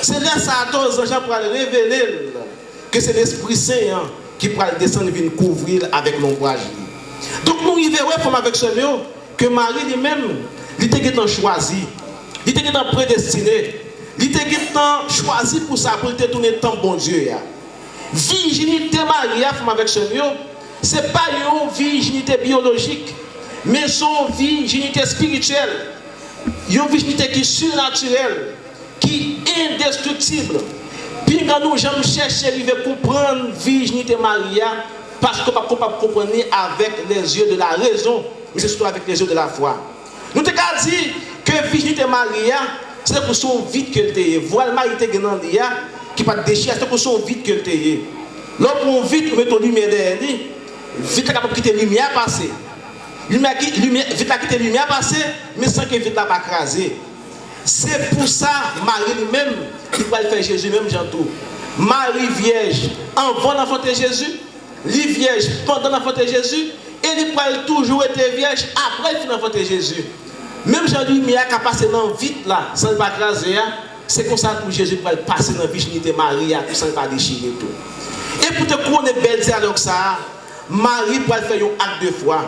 C'est là ça à toi, Jean pour révéler que c'est l'Esprit Saint qui pourra descendre et venir couvrir avec l'ombrage. Donc nous arrivons avec ce mot que Marie lui-même, il était choisi, il était prédestiné, il était choisi pour ça, pour te tourner tant bon Dieu. Virginité Marie avec ce mot, ce n'est pas une virginité biologique. Mais son virginité spirituelle, une virginité qui est surnaturelle, qui est indestructible. Puis quand nous allons chercher à comprendre la virginité Maria, parce qu'on ne peut pas comprendre avec les yeux de la raison, mais c'est surtout avec les yeux de la foi. Nous te dit que la virginité Maria, c'est pour son vide qu'elle est. Voilà Marie qui pas déchiré, c'est pour son vide qu'elle est. Lorsqu'on vide, on met ton lumière derrière lui, vite capable de quitter la lumière passer. Vite la quitter la lumière passer, mais sans que vite la pas craser. C'est pour ça, Marie lui-même, qui va le faire Jésus, même Jean-Tout. Marie vierge, avant d'enfanter Jésus, lui vierge pendant d'enfanter Jésus, et il va toujours être vierge après d'enfanter Jésus. Même Jean-Lumière qui a passé dans vite là, sans pas craser, c'est comme ça que Jésus va passer dans la virginité Marie, sans pas déchirer tout. Et pour te connaître belle dialogue ça, Marie va faire un acte de foi.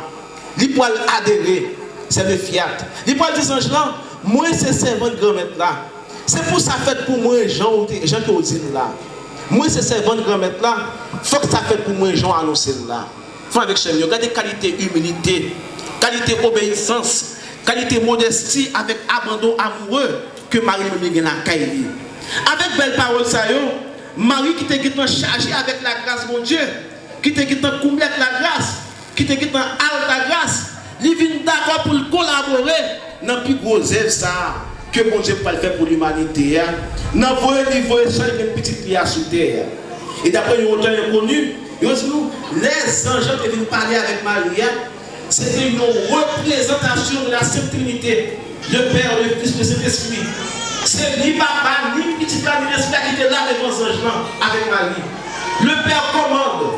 Il peut adhérer, c'est le fiat. Il peut dire aux gens, moi c'est servant de grand-mère là. C'est pour ça fait pour moi, Jean qui dit là. Moi c'est servant de grand-mère là. Il faut que ça fait pour moi, Jean annoncer là. Il faut avec ce mieux. Regardez qualité humilité, qualité obéissance, qualité modestie avec abandon amoureux que Marie me met dans la caille. Avec belle parole ça yo, Marie qui était chargée avec la grâce de mon Dieu, qui était complète la grâce, qui était en alta grâce, il vient d'accord pour collaborer dans le plus gros œuvre ça que bon Dieu peut faire pour l'humanité. Dans le niveau seul une petite prière sur terre. Et d'après un auteur inconnu, il dit nous, les anges qui viennent parler avec Marie, c'était une représentation de la Sainte Trinité, le Père, le Fils, le Saint-Esprit. C'est ni papa, ni petit frère, ni l'esprit qui était là devant les anges avec Marie. Le Père commande,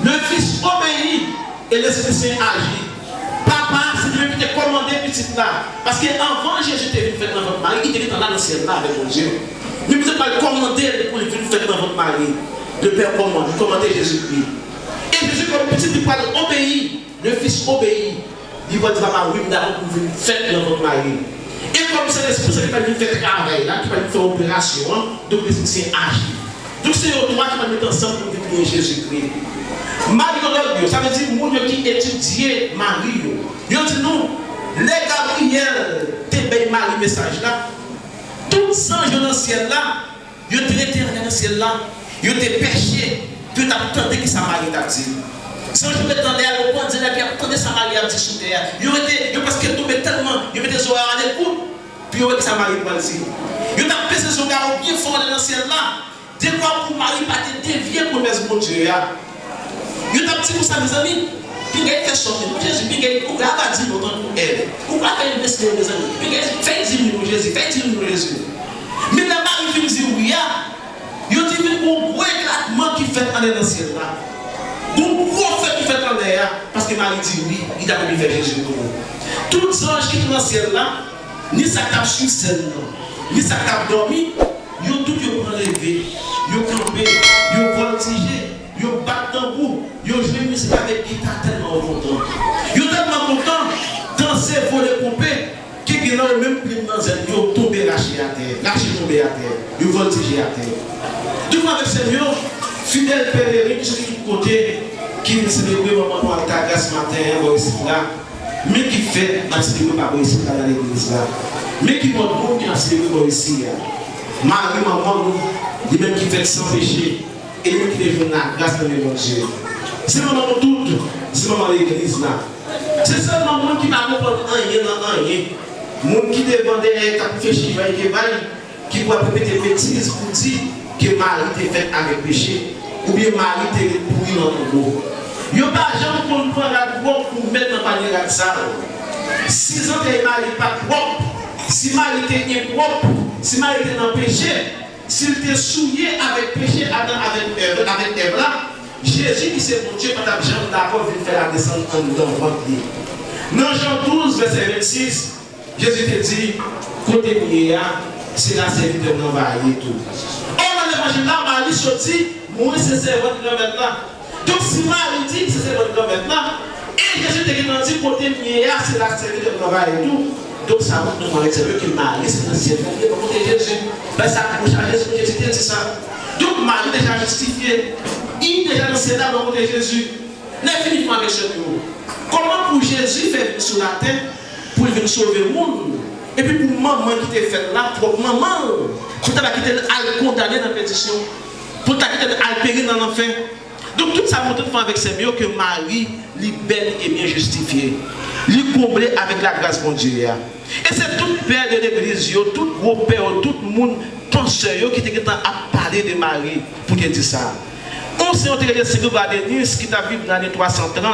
le Fils obéit et l'Esprit Saint agit. Papa, c'est lui qui t'a commandé petit là. Parce qu'avant Jésus était venu faire dans votre mari, il était dans le ciel là avec mon Dieu. Mais vous n'avez pas commandé pour lui faire dans votre mari. Le Père commande, il commandait Jésus-Christ. Et Jésus, comme petit, il parle obéit. Le Fils obéit. Il va dire à Marie, nous allons vous faire dans votre mari. Et comme c'est l'Esprit qui va lui faire travail, là, qui va lui faire opération, donc l'Esprit Saint agit. Donc c'est eux trois qui vont mettre ensemble pour vivre Jésus-Christ. Marie, ça veut dire que qui étudiait Marie. Ils ont dit non, les Gabriel, t'es bien Marie, message là. Tous les anges dans le ciel là, ils ont été dans le ciel là, ils ont été péchés, puis ils ont entendu que ça Marie t'a dit. Si on peut attendre à l'eau, on dit là, puis attendez ça Marie a dit sous terre. Ils ont été, parce qu'ils tombaient tellement, ils ont mis des oreilles à l'écoute, puis ils ont dit que ça Marie t'a dit. Ils ont pesé son garrot bien fort dans le ciel là. Des fois pour Marie, pas te dévier pour mes bon Dieu. Vous avez dit pour ça, mes amis, puis il fait sortir. Jésus, puis il va dire longtemps pour elle. Vous va faire une question, mes amis. Puis il fait 10 minutes Jésus, fait 10 minutes Jésus. Mais la Marie finit de dire oui, il dit qu'il y a un gros éclatement qui fait dans le ciel là. Un gros fait qui fait dans l'air. Parce que Marie dit oui, il a voulu faire Jésus pour nous. Tous les anges qui sont dans le ciel là, ni ça tape sur scène, ni ça tape dormi, ils ont tout enlevé, ils ont campé, ils ont voltigé. Ils battent tambour, ils jouent musique avec guitare tellement content. Ils sont tellement contents, danser, voler, pomper, qu'ils ont même pris dans un ils ont tombé lâché à terre, lâché tombé à terre, ils ont voltigé à terre. Tout le monde avec Seigneur, fidèle pèlerin qui sont de tous côtés, qui ne célèbrent pas moment à ta grâce matin, ici là, mais qui fait, n'a célébré pas ici là dans l'église là, mais qui montre bon qui n'a célébré ici. Marie, maman, dit même qui fait sans péché. Et nous qui devons la grâce de mon Dieu. C'est le moment tout, c'est le moment de l'église là. C'est seulement le monde qui m'a compris rien dans rien. Le monde qui devant des fait chiva et qui va répéter des bêtises pour dire que Marie était faite avec péché. Ou bien Marie était pourrie dans ton dos. Il n'y a pas de gens pour prendre la drogue pour mettre dans la manière de ça. 6 ans que Marie n'est pas propre. Si Marie était impropre, si Marie était dans le péché, s'il était souillé avec péché Adam avec Ève là, Jésus qui c'est mon Dieu, Madame Jean d'accord vient faire la descente dans le ventre. Dans Jean 12, verset 26, Jésus te dit, côté prière, c'est la serviteur d'envahir tout. Or dans l'évangile là, Marie se dit, moi c'est servant de maintenant. Donc si Marie dit que c'est servant de maintenant, et Jésus te dit, côté prière, c'est la serviteur d'envahir tout. Donc ça montre nous avec que Marie c'est l'ancienne famille pour protéger Jésus. Ben ça pour Jésus, Jésus dit ça. Donc Marie déjà justifiée, il déjà dans cette âme pour protéger Jésus. N'est fini avec ce mot. Comment pour Jésus faire venir sur la terre pour venir sauver le monde? Et puis pour maman qui t'a fait là, pour maman, pour t'a quitté à condamner dans la pétition, pour t'a quitté à périr dans l'enfer. Donc tout ça montre avec ces mots que Marie est belle et bien justifiée. Lui comblé avec la grâce de Dieu. Et c'est tout père de l'église, tout gros père, tout le monde penseur qui était à parler de Marie pour dire ça. On s'est enterré de Sylvain Denis qui t'a vu dans l'année 330.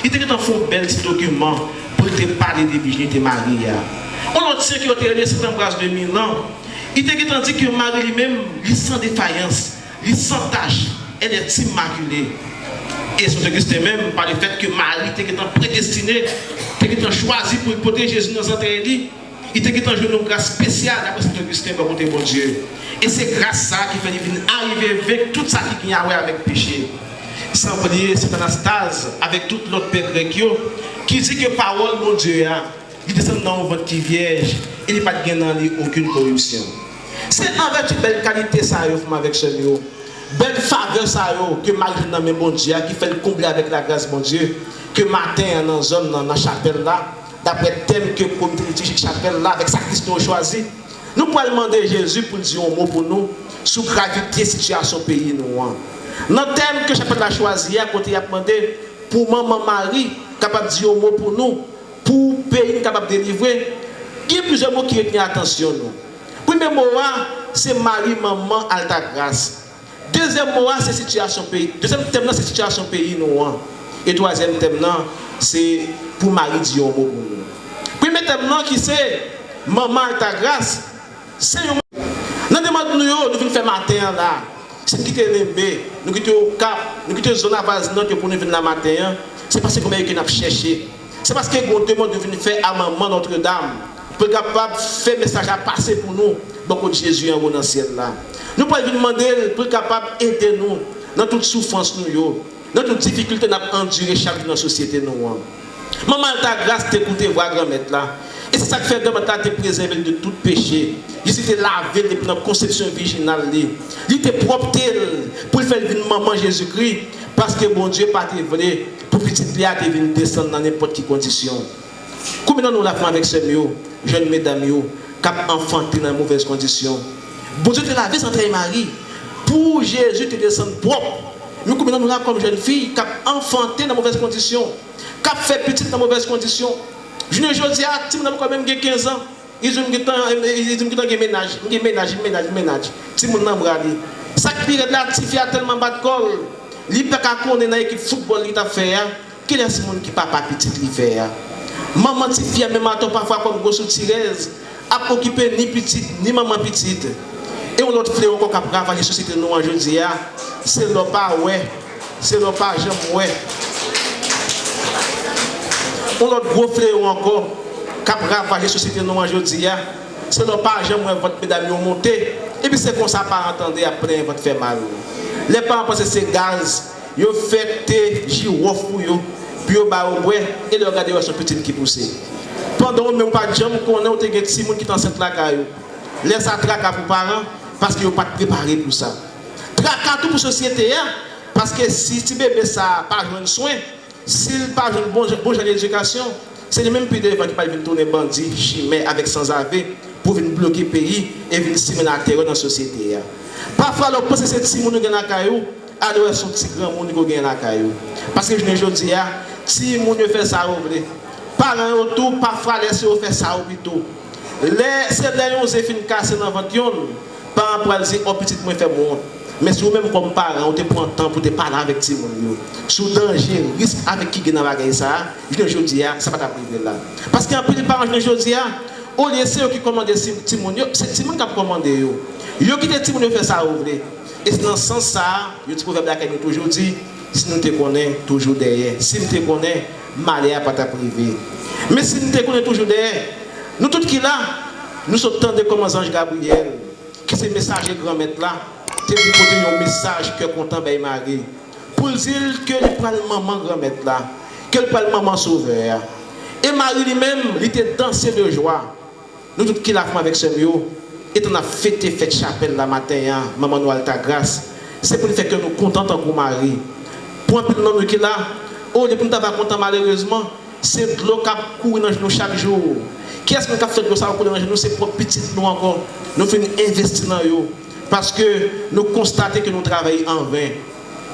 Il était en fait un bel petit document pour te parler de virginité Marie. On a dit qu'il était resté cet embrasse de 1000 ans. Il était dit que Marie lui-même, il sans défaillance, il sans tâche, elle est immaculée. Et son Augustin même, par le fait que Marie était prédestinée, était choisie pour protéger Jésus dans l'entrée, il était en une grâce spéciale d'après Saint Augustin pour côté bon Dieu. Et c'est grâce à ça qu'il fait arriver avec tout ça qui a avec péché. Sans oublier Saint Anastase avec tout l'autre père grec qui dit que parole mon Dieu, il descend dans votre qui vierge, il n'y a pas de gain dans lui aucune corruption. C'est avec une belle qualité ça avec ce lieu. Belle faveur ça que Marie dans mes bon Dieu qui fait le combler avec la grâce mon Dieu que matin dans zone dans la chapelle là d'après le thème que comité de chapelle là avec sa question choisi nous pouvons demander Jésus pour dire un mot pour nous sur gravité situation pays nous dans le thème que chapelle a choisi à côté a demandé pour maman Marie capable de dire un mot pour nous pour pays capable de délivrer Il y a plusieurs mots qui retiennent attention. Premier mot, c'est Marie, maman, Alta Grâce. Deuxième mot, c'est situation pays. Deuxième thème, c'est situation pays. Et troisième thème, c'est pour Marie dire un mot pour nous. Premier thème, qui c'est maman, Alta Grâce. C'est un mot. Nous demandons, nous venons faire matin là. Si nous quittons l'Embe, nous quittons au Cap, nous quittons la zone avazine pour nous venir la matin, c'est parce que nous avons cherché. C'est parce que nous demandons de venir faire à maman Notre-Dame pour être capable de faire message à passer pour nous, beaucoup de Jésus en haut dans le ciel là. Nous pouvons lui demander pour être capable d'aider nous dans toute souffrance, dans toute difficulté nous enduré chaque jour dans la société. Maman, ta grâce t'écouter voir grand-mère là. Et c'est ça qui fait que grand-mère te préserver de tout péché. Il s'était lavé depuis notre conception virginale. Il était propre pour faire venir maman Jésus-Christ. Parce que bon Dieu pas vrai pour petite Léa qui vient descendre dans n'importe quelle condition. Combien nous l'avons avec ce mieux, jeunes mesdames, qui ont enfanté dans de mauvaises conditions. Bon Dieu te lavé sans trahir Marie. Pour Jésus te descendre propre. Nous combien nous l'avons comme jeune fille qui ont enfanté dans de mauvaises conditions. Qui ont fait petite dans de mauvaises conditions. Je ne dis pas, si nous avons quand même 15 ans, ils ont un ménage. Si nous avons ça qui est là, il a tellement bas de colle. Il n'y a pas qu'on est dans l'équipe football qui a fait. Quel est ce monde qui papa petit qui fait? Maman ti fille même attend parfois comme grosse Thérèse a occupé ni petite ni maman petite. Et on autre fléau qu'on a travaillé société nous aujourd'hui c'est le pas ouais, c'est le pas jamais ouais. On autre gros fléau encore qui a travaillé société nous aujourd'hui c'est le pas jamais votre mesdames monter et puis c'est comme ça pas entendre après votre faire mal. Les parents pensent que c'est gaz, ils fait girouf pour eux, puis ils ba au bois et ils regardent son petit qui pousse. Pendant même pas de jambes qu'on a des petits monde qui sont enceinte là caillou. Laisse ça traca pour parents parce qu'ils n'ont pas préparé pour ça. Traca tout pour société parce que si tu bébé ça pas de soin, s'il pas de bon éducation, c'est les mêmes pays qui va venir tourner bandit, chimère avec sans avis pour venir bloquer le pays et venir semer la terreur dans la société. Parfois, on pense que c'est petit monde qui est dans la caillou, alors c'est un petit grand monde qui est dans la caillou. Parce que je ne dis pas, si monde fait ça, parents autour, parfois laisser faire ça au plutôt. C'est d'ailleurs on s'est fait casser dans la vention, parents pour dire, oh petit, moi fait bon. Mais si vous-même comme parent, on te prend le temps pour te parler avec petit monde. Sous danger, risque avec qui est dans la bagaille ça, je ne dis pas, ça va t'appriver là. Parce qu'un peu de parents, je ne dis pas, au lieu c'est eux qui commandent petit monde, c'est petit monde qui a commandé. Yo qui te dit nous faire ça ouvrir. Et c'est dans ce sens ça, yo te proverbe là nous toujours dit si nous te connaît toujours derrière. Si nous te connaît, malheur pas ta privé. Mais si nous te connaît toujours derrière, nous tous qui là, nous sommes tant de comme ange Gabriel qui c'est message grand-mère là, te dit porter un message que content ben Marie. Pour dire que il prend maman grand-mère là, qu'elle prend maman sauveur. Et Marie lui-même, il était dansé de joie. Nous tous qui l'avons avec ce mieux. Et on a fêté fête chapelle la matin, maman nous ta grâce. C'est pour le faire que nous contents pour Marie. Pour un peu de nom qui là, oh, les pour nous content malheureusement, c'est de l'eau qui court dans nous chaque jour. Qui est-ce qui a fait de l'eau ça courir dans nous? C'est pour petit nous encore. Nous faisons investir dans eux. Parce que nous constatons que nous travaillons en vain.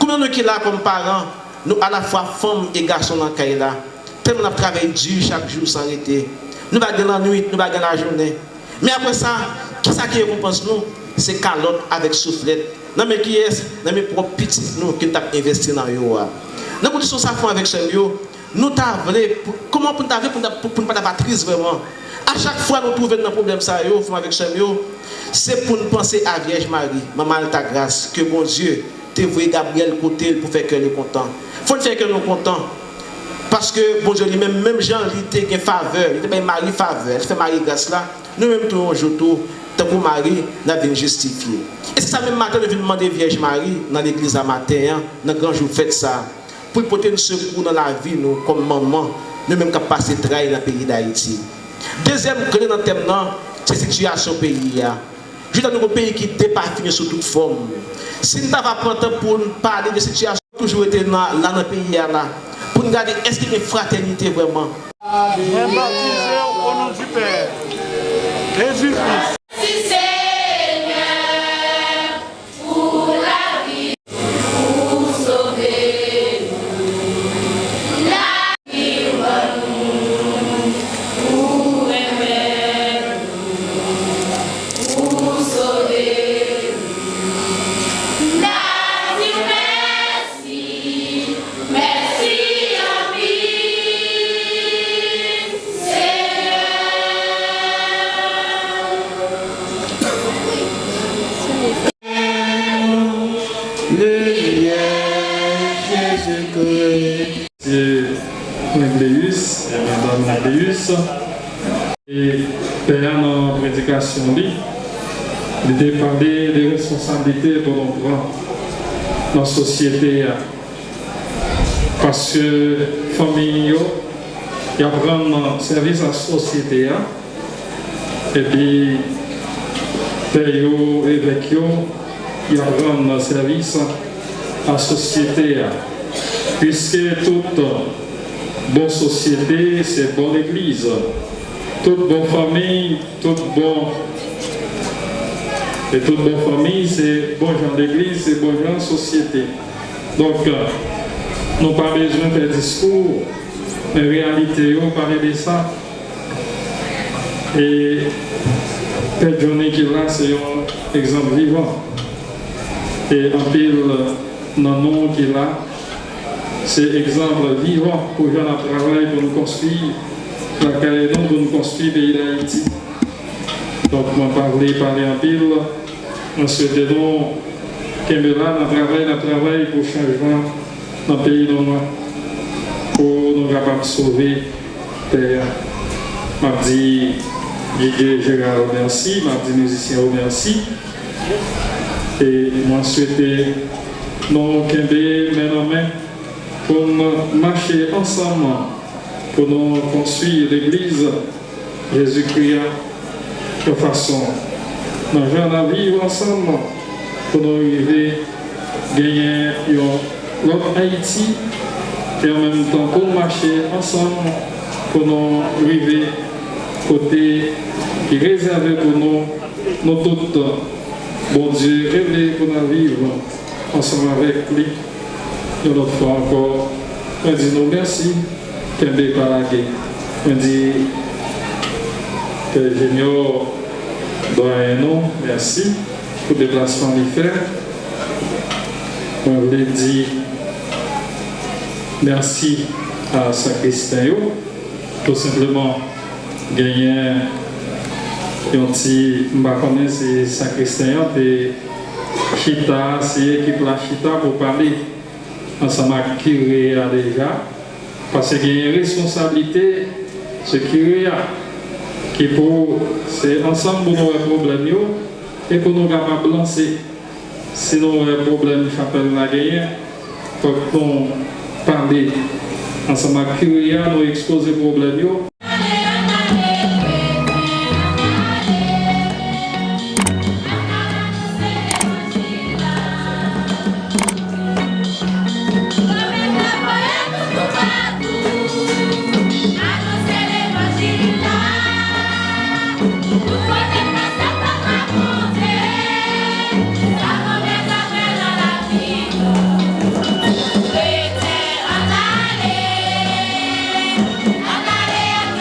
Combien de nous qui là comme parents, nous à la fois femmes et garçons dans le cas là, tellement nous travaillons dur chaque jour sans arrêter. Nous allons la nuit, nous allons la journée. Mais après ça, qui ça qui récompense nous? C'est calotte avec soufflette. Non mais qui est-ce? Non mais propres petites nous qui avons investi dans eux. Nous conditions ça font avec ce mieux. Nous t'avons comment pour ne pas avoir triste vraiment. À chaque fois nous trouvons un problème ça avec ce mieux, c'est pour nous penser à Vierge Marie, maman ta grâce, que bon Dieu te voyé Gabriel côté pour faire que nous content. Faut faire que nous contents. Parce que bon Dieu même Jean il était une faveur, il était Marie faveur, il fait Marie grâce là. Nous-mêmes, tout un jour, tant que Marie, nous avons justifié. Et c'est ça même matin, nous venons demander Vierge Marie dans l'église à matin, dans le grand jour, faites ça. Pour porter un secours dans la vie, nous, comme maman, nous-mêmes qui passons travail dans le pays d'Haïti. Deuxième grand thème, c'est la situation du pays. Je veux dire, un pays qui n'est pas fini sous toute forme. Si nous avons pris temps pour parler de la situation, toujours été là dans le pays, pour nous regarder, est-ce qu'il y a une fraternité vraiment? Baptisé au nom du Père et du Fils. lumière, Jésus-Christ. C'est Légléus, et Madame Légléus. Et Père, dans la prédication, il était parlé des responsabilités pour nous prendre dans la société. Parce que la famille, il prend service à la société. Et puis, Père et évêque, il prend service à la société. Puisque toute bonne société, c'est bonne église. Toute bonne famille, toute bonne famille, c'est bon genre d'église, c'est bon genre de société. Donc, nous n'avons pas besoin de faire discours, mais en réalité, on parle de ça. Et Père Johnny qui est là, c'est un exemple vivant. Et en pile, dans le nom qui est là, c'est exemple vivant pour faire un travail pour nous construire la Calédonie, pour nous construire le pays d'Haïti. Donc, je parler en pile. On souhaite donc que nous travaillons pour changement dans le pays pour nous capables de sauver Père. Je dis Didier Gérard merci, je dis musicien merci. Et moi souhaite nous Kembe main en main pour nous marcher ensemble, pour nous construire l'église Jésus-Christ de façon. Nous allons vivre ensemble pour nous arriver à gagner l'autre Haïti et en même temps pour marcher ensemble pour nous arriver côté qui est réservé pour nous tous. Bon Dieu, révélé pour nous vivre ensemble avec lui. Une autre fois encore, on dit nous merci, Kembe Paragé. On dit que Junior doit nous, merci pour le déplacement qu'il fait. On voulait dire merci à Saint-Christin, tout simplement gagner un petit, c'est Saint-Christin, et Chita, c'est l'équipe la Chita pour parler ensemble avec Kyria déjà, parce qu'il y a une responsabilité, ce Kyria, qui c'est ensemble pour nos problèmes et pour nous capables de lancer. Si nous avons un problème, chapelle la guerre, il faut que nous parler ensemble avec Kyria, nous exposer les problèmes. Andale,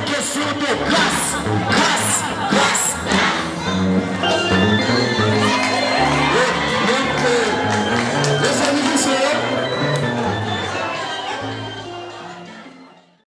Question de